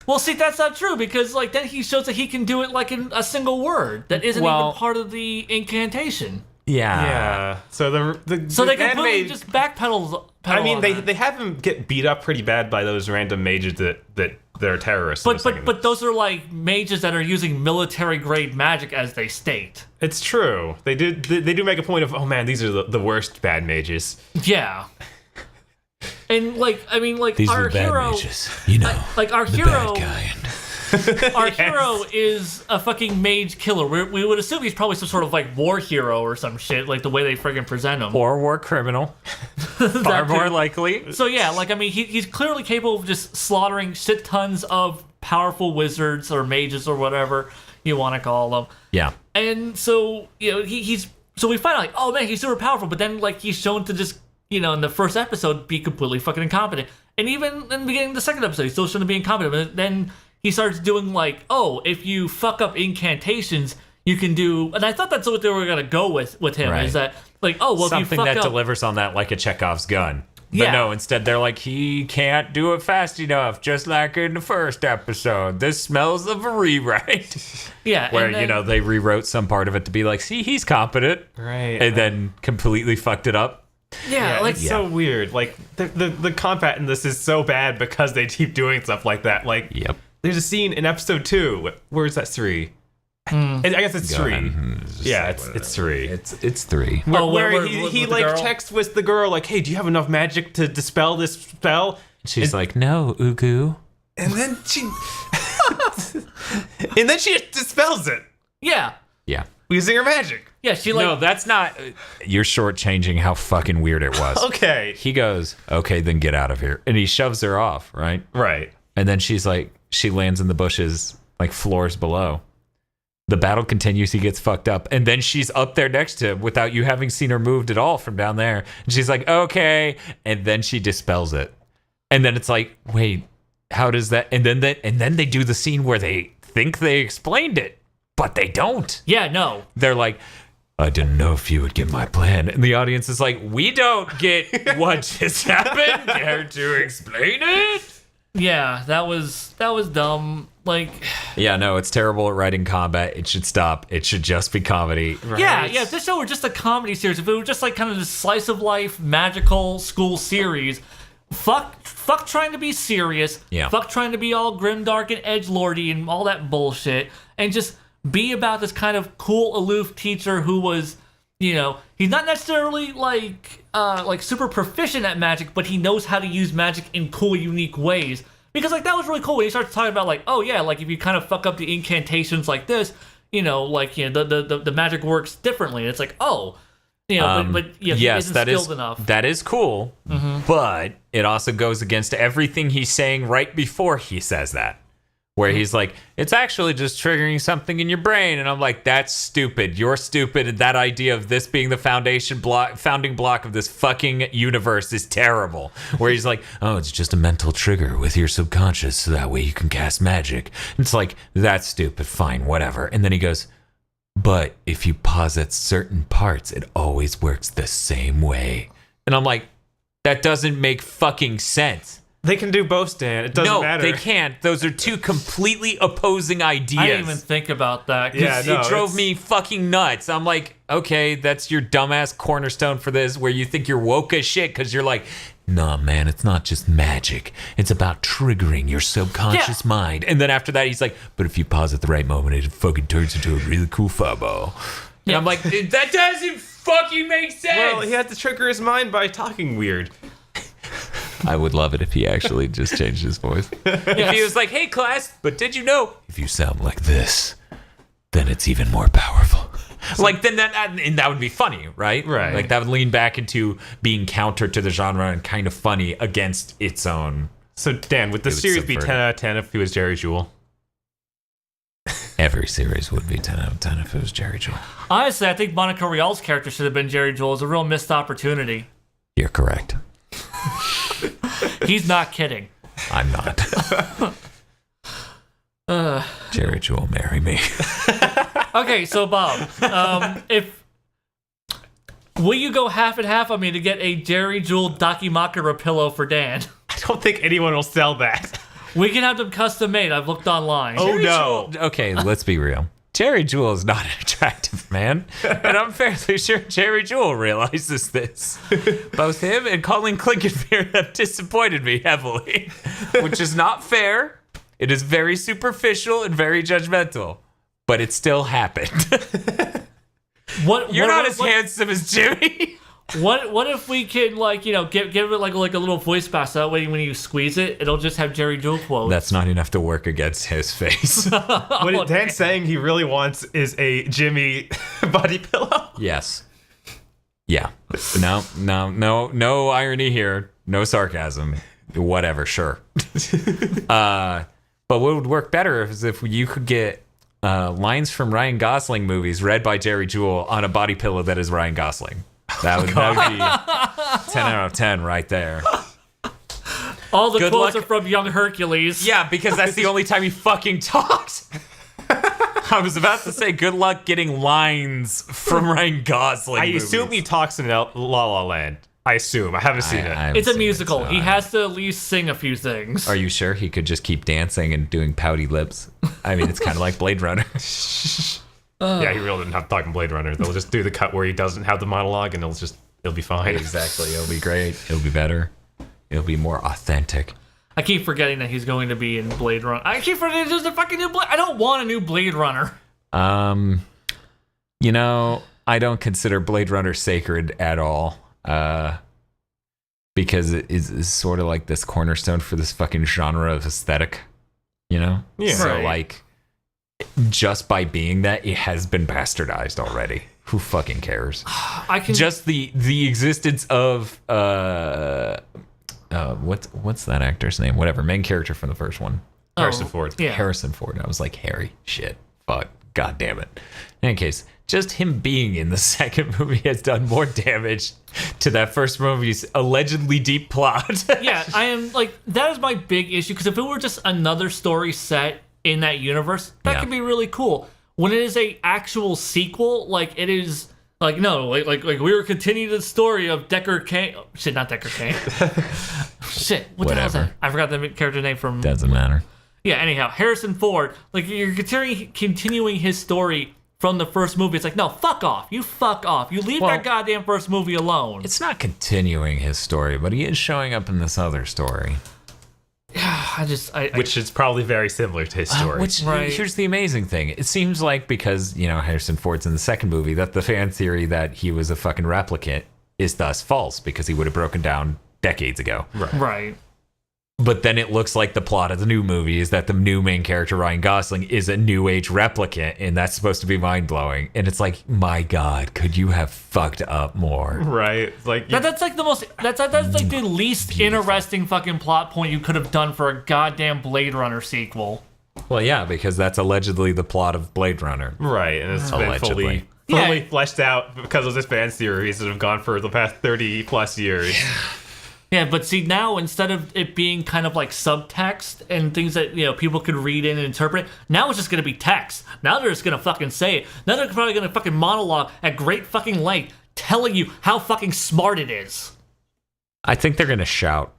Well, see, that's not true, because like then he shows that he can do it like in a single word that isn't even part of the incantation. Yeah. So they completely just backpedal. I mean, they have him get beat up pretty bad by those random mages that they're terrorists. But those are like mages that are using military grade magic, as they state. It's true. They do make a point of, oh man, these are the worst bad mages. Yeah. And these our are the bad hero, mages, our the hero. bad kind. Our hero is a fucking mage killer. We would assume he's probably some sort of like war hero or some shit, like the way they friggin' present him. Or war criminal. Far more likely. So yeah, he's clearly capable of just slaughtering shit tons of powerful wizards or mages or whatever you want to call them. Yeah. And so, so we find out, like, oh man, he's super powerful, but then like he's shown to just, in the first episode be completely fucking incompetent. And even in the beginning of the second episode, he's still shown to be incompetent, but then he starts doing like, oh, if you fuck up incantations, you can do, and I thought that's what they were gonna go with him, right. Is that like, oh, well, something if you fuck that up, delivers on that like a Chekhov's gun. But Yeah. no, instead they're like, he can't do it fast enough, just like in the first episode. This smells of a rewrite. Yeah, Where, and then, they rewrote some part of it to be like, see, he's competent. Right. And then completely fucked it up. yeah, It's so weird. Like the combat in this is so bad because they keep doing stuff like that. Like, Yep. there's a scene in episode 2. Where is that 3? I guess it's 3. Yeah, it's 3. It's 3. Where he with the like girl? texts with the girl like, hey, do you have enough magic to dispel this spell? She's like, no, Ugu. And then she dispels it yeah, Yeah. using her magic. yeah, she like, No, that's not. You're shortchanging how fucking weird it was. Okay. He goes, okay, then get out of here. And he shoves her off, right? Right. And then she's like, she lands in the bushes, like floors below. The battle continues. He gets fucked up. And then she's up there next to him without you having seen her moved at all from down there. And she's like, okay. And then she dispels it. And then it's like, wait, how does that? And then they do the scene where they think they explained it, but they don't. yeah, no, They're like, I didn't know if you would get my plan. And the audience is like, we don't get what just happened. Care to explain it? yeah, that was dumb. Like, Yeah, no, it's terrible at writing combat. It should stop. It should just be comedy. yeah, if this show were just a comedy series, if it were just like kind of this slice of life magical school series, fuck trying to be serious. Yeah. Fuck trying to be all grimdark and edgelordy and all that bullshit, and just be about this kind of cool, aloof teacher who was, he's not necessarily like super proficient at magic, but he knows how to use magic in cool, unique ways. Because like that was really cool when he starts talking about like, oh yeah, like if you kind of fuck up the incantations like this, the magic works differently. It's like, oh, but he Yes, isn't that skilled is enough. that is cool, but it also goes against everything he's saying right before he says that. Where he's like, it's actually just triggering something in your brain. And I'm like, that's stupid. You're stupid. And that idea of this being the founding block of this fucking universe is terrible. Where he's like, oh, it's just a mental trigger with your subconscious. So that way you can cast magic. And it's like, that's stupid. Fine, whatever. And then he goes, but if you pause at certain parts, it always works the same way. And I'm like, that doesn't make fucking sense. They can do both, Stan. It doesn't matter. No, they can't. Those are two completely opposing ideas. I didn't even think about that. 'Cause Yeah, no, it drove me fucking nuts. I'm like, okay, that's your dumbass cornerstone for this, where you think you're woke as shit because you're like, nah, man, it's not just magic. It's about triggering your subconscious mind. And then after that, he's like, but if you pause at the right moment, it fucking turns into a really cool fireball. And I'm like, that doesn't fucking make sense. Well, he had to trigger his mind by talking weird. I would love it if he actually just changed his voice. If he was like, hey, class, but did you know? If you sound like this, then it's even more powerful. Like, then that would be funny, right? Right. Like, that would lean back into being counter to the genre and kind of funny against its own. So, Dan, would the series be 10 out of 10 if he was Jerry Jewell? Every series would be 10 out of 10 if it was Jerry Jewell. Honestly, I think Monica Rial's character should have been Jerry Jewell. It's a real missed opportunity. You're correct. He's not kidding. I'm not. Jerry Jewell, marry me. Okay, so Bob, will you go half and half on me to get a Jerry Jewell Dakimakura pillow for Dan? I don't think anyone will sell that. We can have them custom made. I've looked online. Oh, no. Okay, let's be real. Jerry Jewell is not an attractive man, and I'm fairly sure Jerry Jewell realizes this. Both him and Colleen Clinkenbeard have disappointed me heavily, which is not fair. It is very superficial and very judgmental, but it still happened. You're not as handsome as Jimmy. What if we can give it like a little voice pass, that way when you squeeze it, it'll just have Jerry Jewell quotes. That's not enough to work against his face. What Dan's saying he really wants is a Jimmy body pillow. Yes. Yeah. No irony here. No sarcasm. Whatever. Sure. But what would work better is if you could get lines from Ryan Gosling movies read by Jerry Jewell on a body pillow that is Ryan Gosling. That would be 10 out of 10 right there. All the quotes are from Young Hercules. Yeah, because that's the only time he fucking talks. I was about to say good luck getting lines from Ryan Gosling. I assume he talks in La La Land. I assume. I haven't seen it. It's a musical. He has to at least sing a few things. Are you sure he could just keep dancing and doing pouty lips? I mean, it's kind of like Blade Runner. Yeah, he really didn't have to talk in Blade Runner. They'll just do the cut where he doesn't have the monologue, and it'll be fine. Exactly. It'll be great. It'll be better. It'll be more authentic. I keep forgetting that he's going to be in Blade Runner. I keep forgetting there's a fucking new Blade. I don't want a new Blade Runner. I don't consider Blade Runner sacred at all. Because it is sort of like this cornerstone for this fucking genre of aesthetic. Yeah. So Right. just by being that, it has been bastardized already. Who fucking cares? Just the existence of what's that actor's name? Whatever, main character from the first one. Harrison Ford. Yeah. Harrison Ford. I was like, Harry. Shit. Fuck. God damn it. In any case, just him being in the second movie has done more damage to that first movie's allegedly deep plot. Yeah, I am that is my big issue, because if it were just another story set in that universe, that could be really cool. When it is a actual sequel, it is we were continuing the story of Decker Kane. Oh, shit, not Decker Kane. Shit, what the hell is that? I forgot the character name from. Doesn't matter. Yeah, anyhow, Harrison Ford, you're continuing his story from the first movie. It's like, no, fuck off. You fuck off. You leave that goddamn first movie alone. It's not continuing his story, but he is showing up in this other story. Which is probably very similar to his story. Here's the amazing thing. It seems like because, Harrison Ford's in the second movie, that the fan theory that he was a fucking replicant is thus false, because he would have broken down decades ago. Right. But then it looks like the plot of the new movie is that the new main character, Ryan Gosling, is a new age replicant, and that's supposed to be mind-blowing. And it's like, my God, could you have fucked up more? Right. That's the least interesting fucking plot point you could have done for a goddamn Blade Runner sequel. Well, yeah, because that's allegedly the plot of Blade Runner. Right, and it's been fully fleshed out because of this fan series that have gone for the past 30 plus years. Yeah, but see, now instead of it being kind of like subtext and things that people could read in and interpret, now it's just gonna be text. Now they're just gonna fucking say it. Now they're probably gonna fucking monologue at great fucking length, telling you how fucking smart it is. I think they're gonna shout.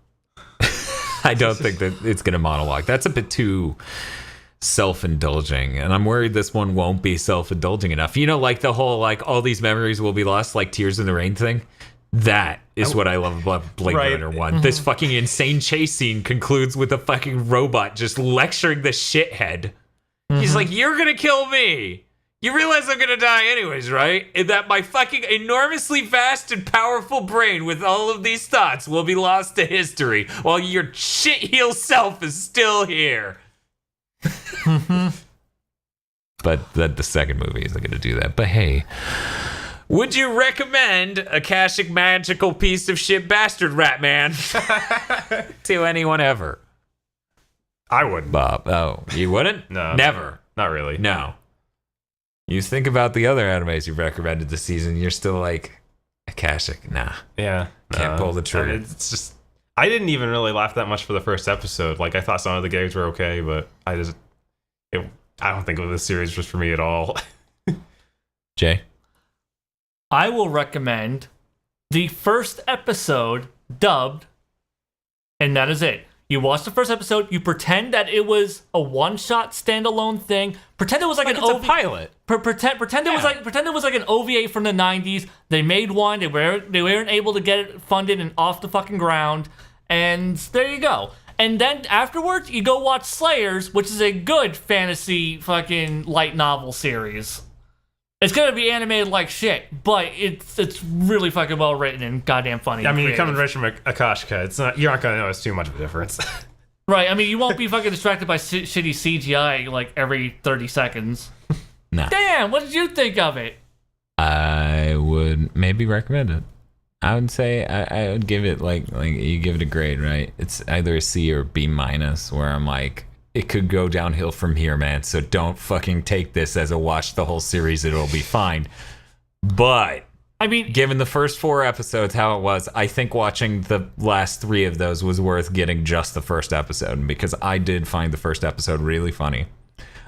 I don't think that it's gonna monologue. That's a bit too self-indulging, and I'm worried this one won't be self-indulging enough. The whole all these memories will be lost, like Tears in the Rain thing. That is what I love about Blade Runner 1. Mm-hmm. This fucking insane chase scene concludes with a fucking robot just lecturing the shithead. Mm-hmm. He's like, you're gonna kill me. You realize I'm gonna die anyways, right? And that my fucking enormously vast and powerful brain with all of these thoughts will be lost to history while your shitheel self is still here. But the second movie isn't gonna do that. But hey, would you recommend Akashic magical piece of shit bastard rat man to anyone ever? I wouldn't. Bob. Oh, you wouldn't? No. Never. Not really. No. You think about the other animes you've recommended this season, you're still like, Akashic, nah. Yeah. Can't pull the trigger. It's just, I didn't even really laugh that much for the first episode. Like, I thought some of the gags were okay, but I don't think this series was for me at all. Jay? I will recommend the first episode dubbed, and that is it. You watch the first episode, you pretend that it was a one-shot standalone thing. Pretend it was like an it's a pilot. Pretend it was like an OVA from the 90s. They made one, they weren't able to get it funded and off the fucking ground. And there you go. And then afterwards, you go watch Slayers, which is a good fantasy fucking light novel series. It's gonna be animated like shit, but it's really fucking well written and goddamn funny. I mean, you're coming right from Akashic, you're not gonna notice too much of a difference. Right, I mean, you won't be fucking distracted by shitty CGI like every 30 seconds. Nah. Damn, what did you think of it? I would maybe recommend it. I would say I would give it like you give it a grade, right? It's either a C or B minus, where I'm like, it could go downhill from here, man. So don't fucking take this as a watch the whole series. It'll be fine. But I mean, given the first 4 episodes, how it was, I think watching the last 3 of those was worth getting just the first episode, because I did find the first episode really funny.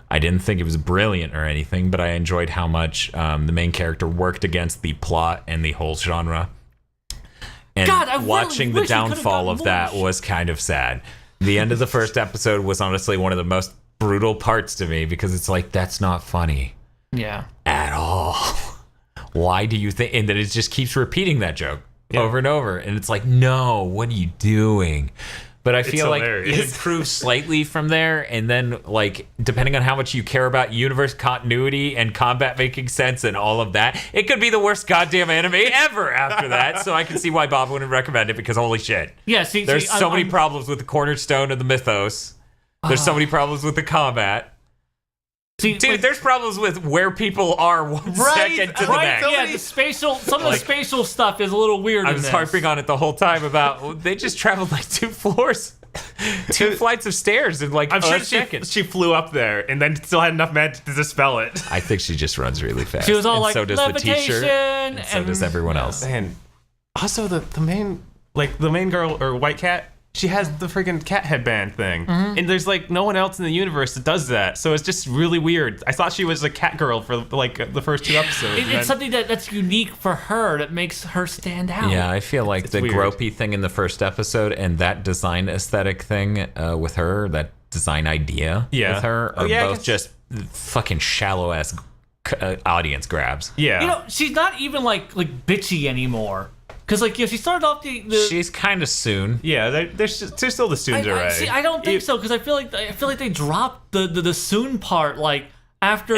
I didn't think it was brilliant or anything, but I enjoyed how much the main character worked against the plot and the whole genre. And God, I really watching the wish we could've downfall gotten of more that shit. was kind of sad. The end of the first episode was honestly one of the most brutal parts to me, because it's like, that's not funny yeah. at all. Why do you think? And then it just keeps repeating that joke over and over. And it's like, no, what are you doing? But I feel like it hilarious. improves slightly from there. And then, like, depending on how much you care about universe continuity and combat making sense and all of that, it could be the worst goddamn anime ever after that. So I can see why Bob wouldn't recommend it, because holy shit. Yeah, There's so many problems with the cornerstone of the mythos. There's so many problems with the combat. Dude, there's problems with where people are one second to the next. Yeah, some of the spatial stuff is a little weird. I was harping on it the whole time about they just traveled like 2 floors, 2 flights of stairs in like I'm a sure second. she flew up there and then still had enough magic to dispel it. I think she just runs really fast. She was all and like, so does the teacher, and so does everyone else. And also the main girl or white cat, she has the freaking cat headband thing, and there's like no one else in the universe that does that, so it's just really weird. I thought she was a cat girl for like the first 2 episodes. It's something that's unique for her that makes her stand out. Yeah, I feel like the weird. gropey thing in the first episode and that design aesthetic thing with her, that design idea with her, are both just fucking shallow ass audience grabs. Yeah, You know, she's not even like bitchy anymore. Because, like, she started off the She's kind of soon. yeah, they're still the tsundere. See, I don't think so, because I feel like they dropped the soon part, like after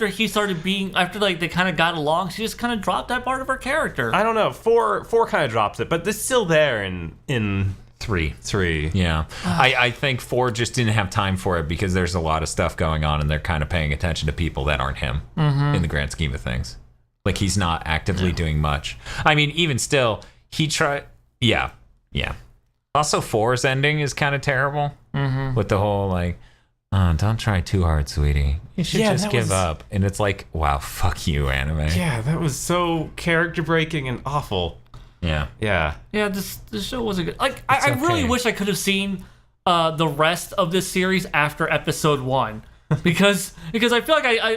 he started being, after like they kind of got along, she just kind of dropped that part of her character. I don't know. Four kind of drops it, but it's still there in 3. 3. Yeah. I think 4 just didn't have time for it, because there's a lot of stuff going on and they're kind of paying attention to people that aren't him in the grand scheme of things. Like, he's not actively doing much. I mean, even still, he tried. Yeah. Also, 4's ending is kind of terrible with the whole, like, oh, don't try too hard, sweetie. You should just give up. And it's like, wow, fuck you, anime. Yeah, that was so character breaking and awful. Yeah. Yeah. Yeah, this show wasn't good. Like, I really okay. wish I could have seen the rest of this series after episode 1. because I feel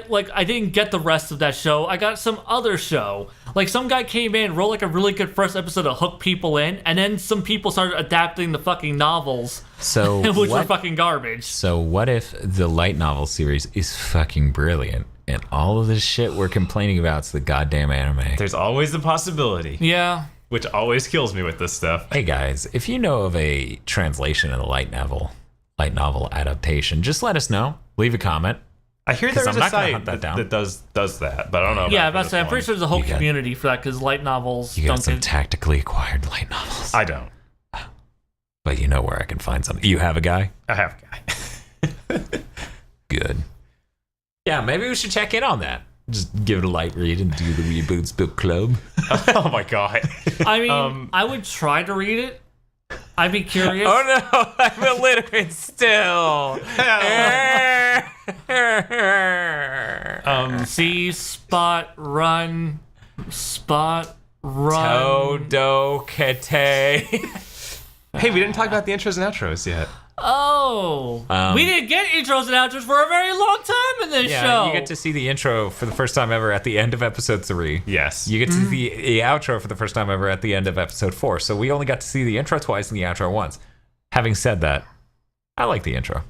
like I didn't get the rest of that show. I got some other show. Like, some guy came in, wrote like a really good first episode to hook people in, and then some people started adapting the fucking novels, So which were fucking garbage. So what if the light novel series is fucking brilliant, and all of this shit we're complaining about is the goddamn anime? There's always the possibility, Yeah. which always kills me with this stuff. Hey guys, if you know of a translation of the light novel adaptation, just let us know. Leave a comment. I hear 'Cause there I'm is a not gonna site hunt that down. that does that, but I don't know. Yeah, about that's I'm pretty sure there's a whole community for that because light novels You got don't some get. tactically acquired light novels. I don't. But you know where I can find some. You have a guy? I have a guy. Good. Yeah, maybe we should check in on that. Just give it a light read and do the Weeaboots book club. Oh my god. I mean, I would try to read it. I'd be curious. Oh no, I'm illiterate still. See, spot, run. Todo Kate. Hey, we didn't talk about the intros and outros yet. Oh, we didn't get intros and outros for a very long time in this show. You get to see the intro for the first time ever at the end of episode 3. Yes. You get to see the outro for the first time ever at the end of episode 4. So we only got to see the intro twice and the outro once. Having said that, I like the intro.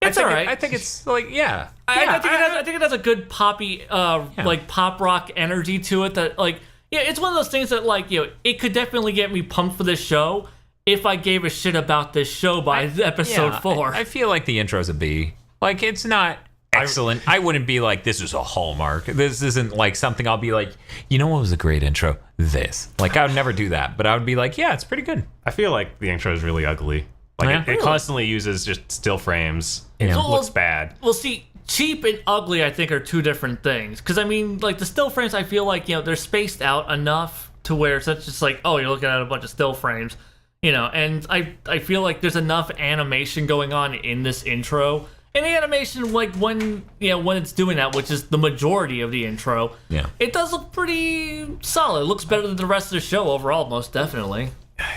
It's all right. I think it's like, yeah. I think it has a good poppy, like pop rock energy to it. That like, yeah, it's one of those things that like, it could definitely get me pumped for this show if I gave a shit about this show by episode 4. I feel like the intro's a B. Like, it's not excellent. I wouldn't be like, this is a hallmark. This isn't like something I'll be like, you know what was a great intro? This. Like, I would never do that. But I would be like, yeah, it's pretty good. I feel like the intro is really ugly. Like, it constantly uses just still frames. It looks bad. Well, see, cheap and ugly, I think, are two different things. Because, I mean, like, the still frames, I feel like, they're spaced out enough to where it's not just like, oh, you're looking at a bunch of still frames. And I feel like there's enough animation going on in this intro. And the animation, like, when it's doing that, which is the majority of the intro, it does look pretty solid. It looks better than the rest of the show overall, most definitely.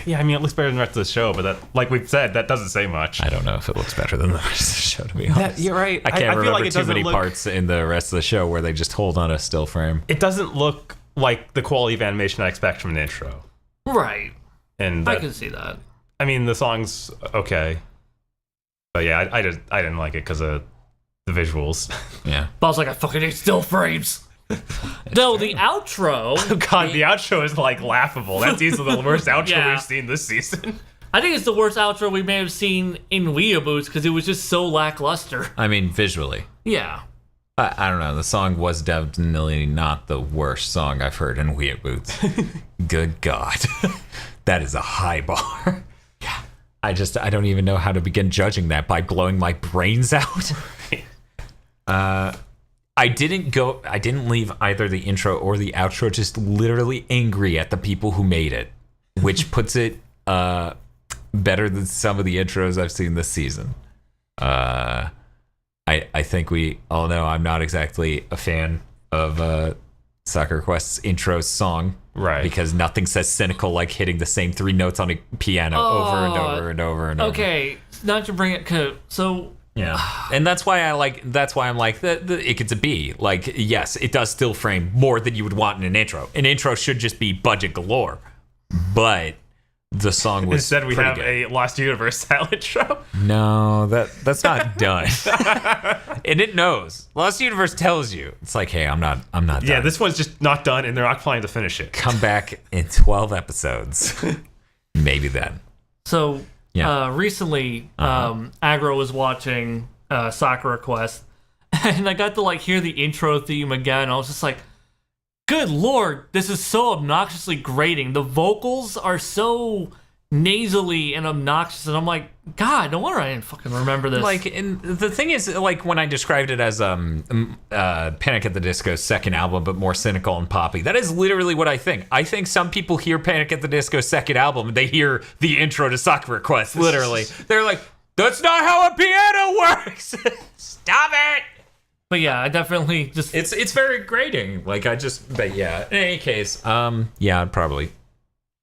Yeah, I mean, it looks better than the rest of the show, but that, like we've said, that doesn't say much. I don't know if it looks better than the rest of the show, to be honest. You're right. I can't feel remember like too many parts in the rest of the show where they just hold on a still frame. It doesn't look like the quality of animation I expect from an intro. Right. And I can see that. I mean, the song's okay. But yeah, I didn't like it because of the visuals. Yeah. But I was like, I fucking hate still frames. No, the outro. Oh god, the outro is like laughable. That's easily the worst outro we've seen this season. I think it's the worst outro we may have seen in Weeaboots because it was just so lackluster. I mean, visually. Yeah. I don't know. The song was definitely not the worst song I've heard in Weeaboots. Good God. That is a high bar. Yeah. I don't even know how to begin judging that by blowing my brains out. I didn't leave either the intro or the outro just literally angry at the people who made it, which puts it better than some of the intros I've seen this season. I think we all know I'm not exactly a fan of Soccer Quest's intro song. Right. Because nothing says cynical like hitting the same 3 notes on a piano over and over and over and over. Okay, now to bring it, so... Yeah, and that's why I'm like, it gets a B. Like, yes, it does still frame more than you would want in an intro. An intro should just be budget galore, but the song was instead we have good. a Lost Universe style intro. No, that's not done. And it knows. Lost Universe tells you. It's like, hey, I'm not done. Yeah, this one's just not done, and they're not planning to finish it. Come back in 12 episodes, maybe then. So. Yeah. Recently, Agro was watching Sakura Quest, and I got to like hear the intro theme again. I was just like, "Good lord, this is so obnoxiously grating. The vocals are so nasally and obnoxious." And I'm like, "God, no wonder I didn't fucking remember this." Like, and the thing is, like, when I described it as Panic at the Disco's second album, but more cynical and poppy, that is literally what I think. I think some people hear Panic at the Disco's second album and they hear the intro to Sakura Quest. Literally, they're like, "That's not how a piano works." Stop it. But yeah, I definitely just it's very grating. Like, but yeah. In any case, yeah, I'd probably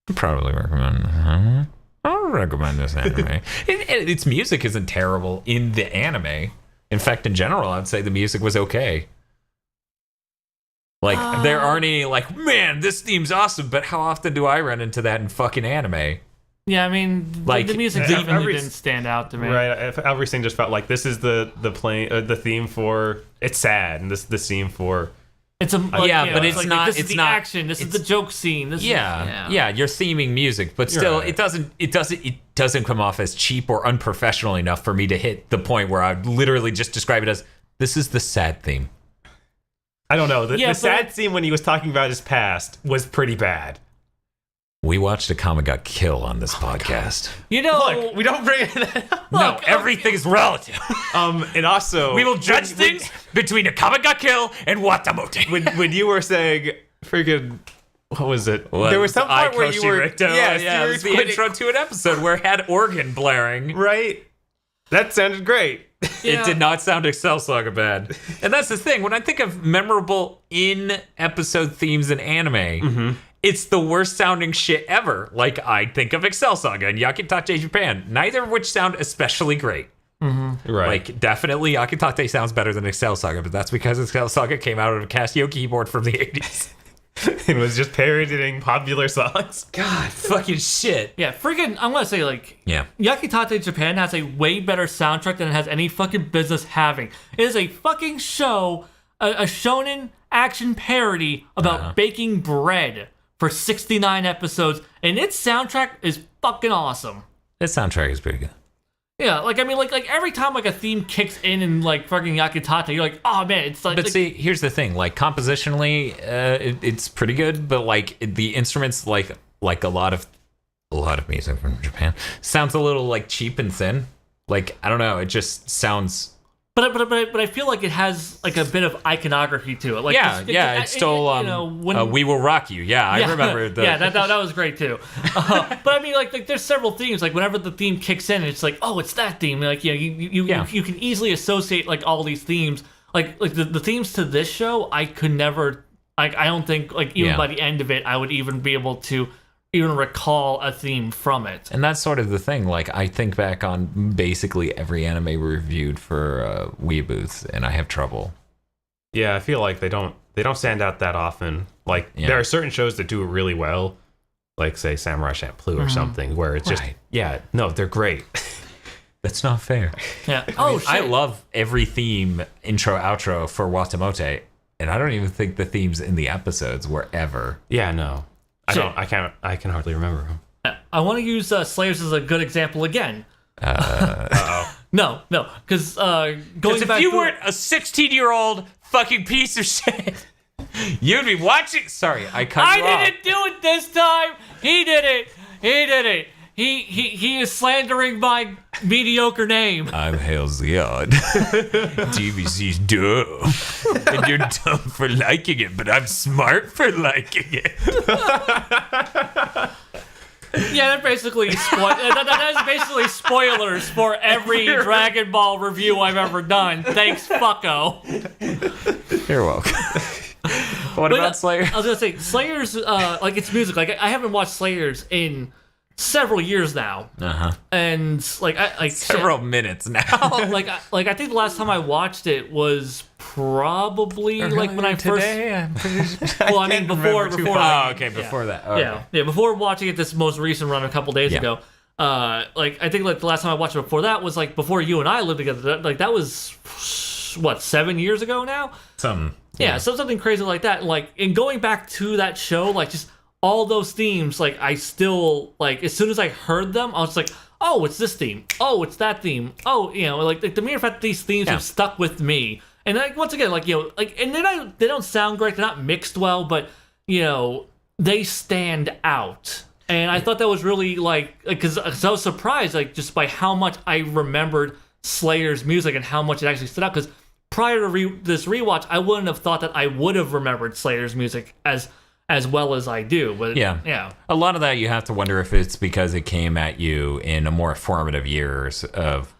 recommend. I'll recommend this anime. Its music isn't terrible in the anime. In fact, in general, I'd say the music was okay. Like, there aren't any, like, man, this theme's awesome, but how often do I run into that in fucking anime? Yeah, I mean, like, the music definitely didn't stand out to me. Right, everything just felt like this is the theme for, it's sad, and this theme for... It's but it's like, not. This is it's the not, action. This is the joke scene. Yeah, you're theming music, but still, right. it doesn't come off as cheap or unprofessional enough for me to hit the point where I'd literally just describe it as This is the sad theme. I don't know. The sad scene when he was talking about his past was pretty bad. We watched a comic got kill on this podcast. You know, Look, we don't bring it up. No, everything's relative. And also, We will judge things between a comic got kill and Watamote. when you were saying freaking, what was it? There was some part where you were, it was the intro to an episode where it had organ blaring. right? That sounded great. It did not sound Excel Saga bad. And that's the thing. When I think of memorable in-episode themes in anime, it's the worst sounding shit ever. Like, I think of Excel Saga and Yakitate Japan, neither of which sound especially great. Right. Like, definitely Yakitate sounds better than Excel Saga, but that's because Excel Saga came out of a Casio keyboard from the 80s. It was just parodying popular songs. God, fucking shit. Yeah, freaking, I'm gonna say, like, Yeah. Yakitate Japan has a way better soundtrack than it has any fucking business having. It is a fucking show, a shonen action parody about baking bread for 69 episodes, and its soundtrack is fucking awesome. This soundtrack is pretty good. Yeah, like, I mean, like every time, like, a theme kicks in like, fucking Yakitate, you're like, oh, man, it's like... But see, here's the thing. Like, compositionally, it's pretty good, but, like, the instruments, like a lot of music from Japan, sounds a little, like, cheap and thin. Like, I don't know. It just sounds... But I feel like it has, like, a bit of iconography to it. Like, it stole, you know, when... We Will Rock You. Yeah, I remember the... Yeah, that was great, too. But, I mean, like, there's several themes. Like, whenever the theme kicks in, it's like, oh, it's that theme. Like, you can easily associate, like, all these themes. Like the themes to this show, I could never... Like, I don't think, like, even by the end of it, I would even be able to even recall a theme from it. And that's sort of the thing. Like, I think back on basically every anime we reviewed for Weeaboots, and I have trouble. Yeah, I feel like they don't stand out that often. Like, there are certain shows that do it really well, like, say, Samurai Champloo or something, where it's just, they're great. That's not fair. Yeah. I love every theme, intro, outro for Watamote, and I don't even think the themes in the episodes were ever. Yeah, no. I can hardly remember them. I want to use Slayers as a good example again. No, because going back, if you weren't a 16-year-old fucking piece of shit, you'd be watching. Sorry, I cut you off. I didn't do it this time. He did it. He is slandering my mediocre name. I'm Hail Ziyad. TVC's dumb. And you're dumb for liking it, but I'm smart for liking it. Yeah, that is basically spoilers for every Dragon Ball review I've ever done. Thanks, fucko. You're welcome. What about Slayer? I was gonna say Slayer's like it's music. Like I haven't watched Slayer's in several years now, and like several minutes now. like I think the last time I watched it was probably like when I first. Well, I mean before. Before that. Okay. Yeah. Before watching it this most recent run a couple days ago. Like I think like the last time I watched it before that was like before you and I lived together. Like that was what 7 years ago now. Something crazy like that. Like in going back to that show, like just. All those themes, like, I still, like, as soon as I heard them, I was like, oh, it's this theme. Oh, it's that theme. Oh, you know, like the mere fact that these themes have stuck with me. And, like, once again, like, you know, like, and they don't sound great. They're not mixed well, but, you know, they stand out. And I thought that was really, like, because I was surprised, like, just by how much I remembered Slayer's music and how much it actually stood out. Because prior to this rewatch, I wouldn't have thought that I would have remembered Slayer's music as well as I do, but a lot of that you have to wonder if it's because it came at you in a more formative years of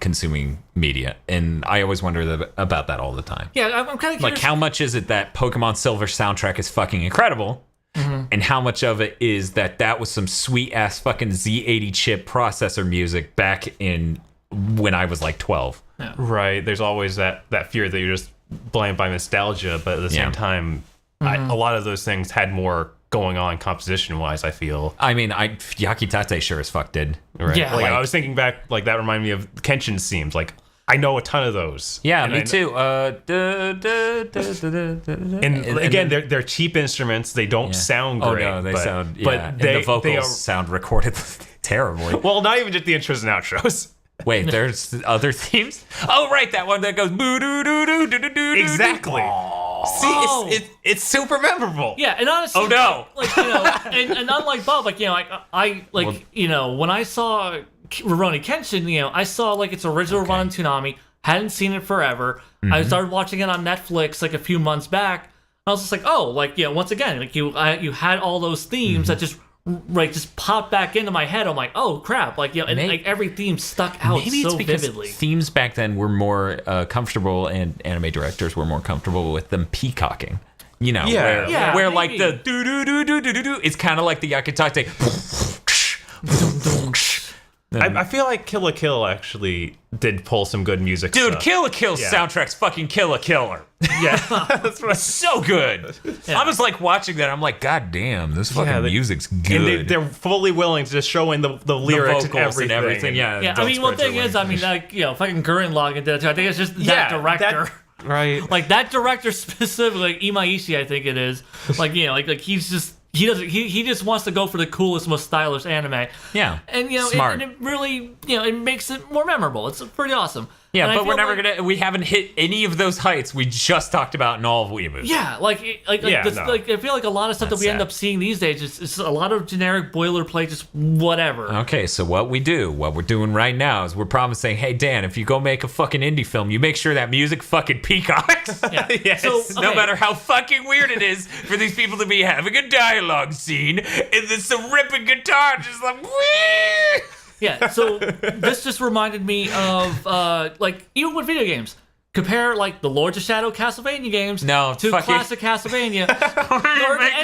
consuming media, and I always wonder about that all the time. Yeah, I'm kind of like how much is it that Pokemon Silver soundtrack is fucking incredible, and how much of it is that was some sweet ass fucking Z80 chip processor music back in when I was like 12. Yeah. Right. There's always that fear that you're just blamed by nostalgia, but at the same time. A lot of those things had more going on composition-wise, I feel. I mean, Yakitate sure as fuck did. Right? Yeah. Like, I was thinking back, like, that reminded me of Kenshin's themes. Like, I know a ton of those. Yeah, me too. And again, they're cheap instruments. They don't sound great. Oh, no, they sound... Yeah. But the vocals sound recorded terribly. Well, not even just the intros and outros. Wait, there's other themes? Oh, right, that one that goes boo doo doo doo doo doo doo. Exactly. See, it's super memorable. Yeah, and honestly, Oh, no. like and unlike Bob, like I like when I saw Rurouni Kenshin, I saw like its original run on Toonami, hadn't seen it forever. I started watching it on Netflix like a few months back. I was just like, oh, like once again, like you had all those themes that just popped back into my head. I'm like, oh crap, like and like every theme stuck out so vividly. Themes back then were more comfortable, and anime directors were more comfortable with them peacocking. Where like the do do do do do do do, it's kind of like the Yakitate. I feel like Kill la Kill actually did pull some good music. Dude, stuff. Kill la Kill soundtrack's fucking Kill la Killer. Yeah, that's right. So good. Yeah. I was like watching that. I'm like, God damn, this fucking music's good. And they're fully willing to just show in the lyrics and everything. Yeah. I mean, one thing is, like fucking Gurren Lagann did it too. I think it's just that director. Right. Like that director specifically, like Imaishi, I think it is. Like like he's just. He just wants to go for the coolest, most stylish anime. Yeah, and smart. It really it makes it more memorable. It's pretty awesome. Yeah, but we're never we haven't hit any of those heights we just talked about in all of Weeaboots. Yeah, I feel like a lot of stuff that we end up seeing these days is a lot of generic boilerplate, just whatever. Okay, so what we're doing right now is we're promising, hey Dan, if you go make a fucking indie film, you make sure that music fucking peacocks. Yeah. Yes. So, no matter how fucking weird it is for these people to be having a dialogue scene and then some ripping guitar just like whee! Yeah, so this just reminded me of like even with video games. Compare like the Lords of Shadow Castlevania games to classic Castlevania.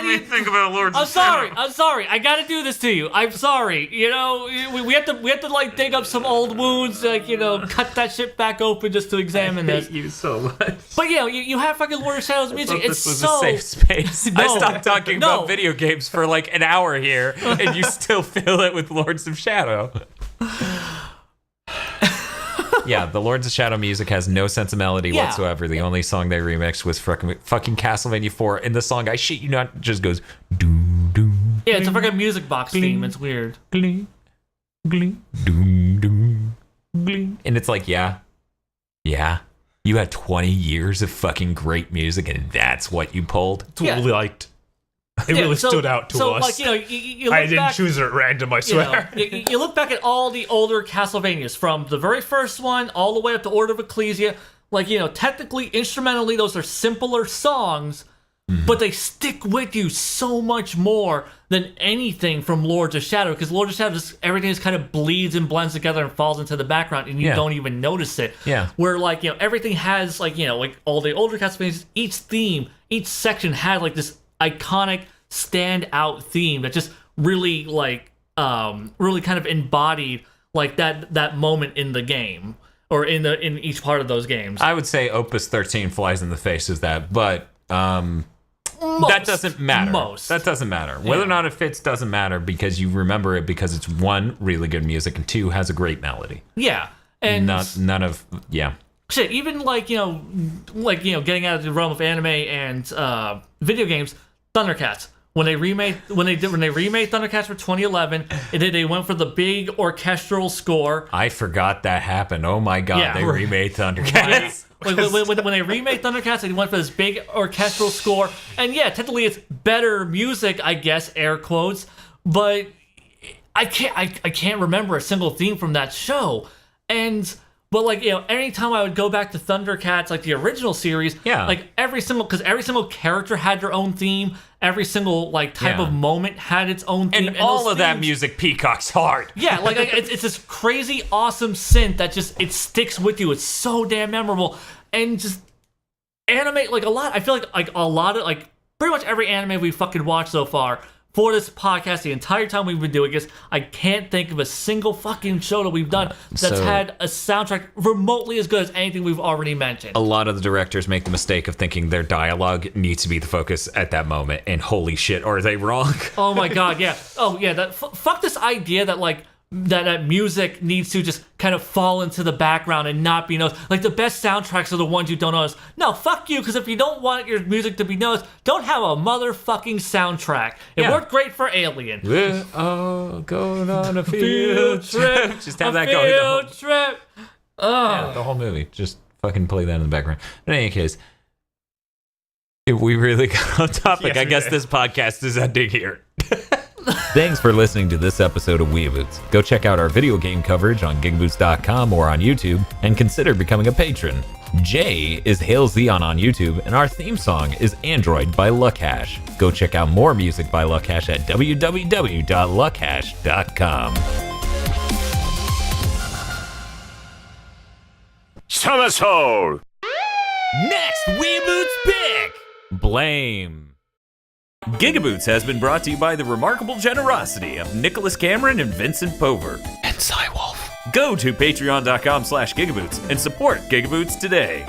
Me think about Lords of Shadow. I'm sorry. I gotta do this to you. I'm sorry. We have to like dig up some old wounds, like cut that shit back open just to examine this. I hate you so much. But you have fucking Lord of Shadow's music. This was a safe space. No. I stopped talking about video games for like an hour here, and you still fill it with Lords of Shadow. Yeah, the Lords of Shadow music has no sense of melody whatsoever. The only song they remixed was fucking Castlevania 4, and the song, I shit you not, just goes doom doom. Yeah, it's a fucking music box theme. It's weird. Gling, gling, doom doom, gling. And it's like, yeah, you had 20 years of fucking great music, and that's what you pulled. Totally liked. It really stood out to us. Like, you look I didn't back, choose it at random, I swear. You look back at all the older Castlevanias, from the very first one all the way up to Order of Ecclesia. Like, technically, instrumentally, those are simpler songs, but they stick with you so much more than anything from Lords of Shadow. Because Lords of Shadow, everything just kind of bleeds and blends together and falls into the background, and you don't even notice it. Yeah. Where, like, everything has, like, like all the older Castlevanias, each theme, each section had, like, this iconic standout theme that just really really kind of embodied like that moment in the game or in each part of those games. I would say Opus 13 flies in the face of that, but that doesn't matter. That doesn't matter. Whether or not it fits doesn't matter, because you remember it because it's one, really good music, and two, has a great melody. Yeah. And none of shit, even getting out of the realm of anime and video games, Thundercats. When they remade Thundercats for 2011, they went for the big orchestral score. I forgot that happened. Oh my god, they remade Thundercats. When they remade Thundercats, they went for this big orchestral score, and yeah, technically it's better music, I guess, air quotes, but I can't remember a single theme from that show. But anytime I would go back to Thundercats, like the original series, like every single character had their own theme, every single type of moment had its own theme, and all of that music peacocks hard. Yeah, it's this crazy awesome synth that just it sticks with you. It's so damn memorable, and just anime a lot. I feel like a lot of pretty much every anime we've fucking watched so far. For this podcast, the entire time we've been doing this, I can't think of a single fucking show that we've done that's had a soundtrack remotely as good as anything we've already mentioned. A lot of the directors make the mistake of thinking their dialogue needs to be the focus at that moment, and holy shit, are they wrong? Oh my god, yeah. Oh yeah, fuck this idea that that music needs to just kind of fall into the background and not be noticed. Like, the best soundtracks are the ones you don't notice. No, fuck you, because if you don't want your music to be noticed, don't have a motherfucking soundtrack. It worked great for Alien. We're all going on a field trip. Just have that going. Field trip. Yeah, the whole movie. Just fucking play that in the background. In any case, if we really got off topic, I guess this podcast is ending here. Thanks for listening to this episode of Weeaboots. Go check out our video game coverage on GigaBoots.com or on YouTube, and consider becoming a patron. Jay is Hail Xeon on YouTube, and our theme song is Android by Luckhash. Go check out more music by Luckhash at www.luckhash.com. Somersault! Next Weeaboots pick! Blame. GigaBoots has been brought to you by the remarkable generosity of Nicholas Cameron and Vincent Pover. And Cywolf. Go to patreon.com/gigaboots and support GigaBoots today.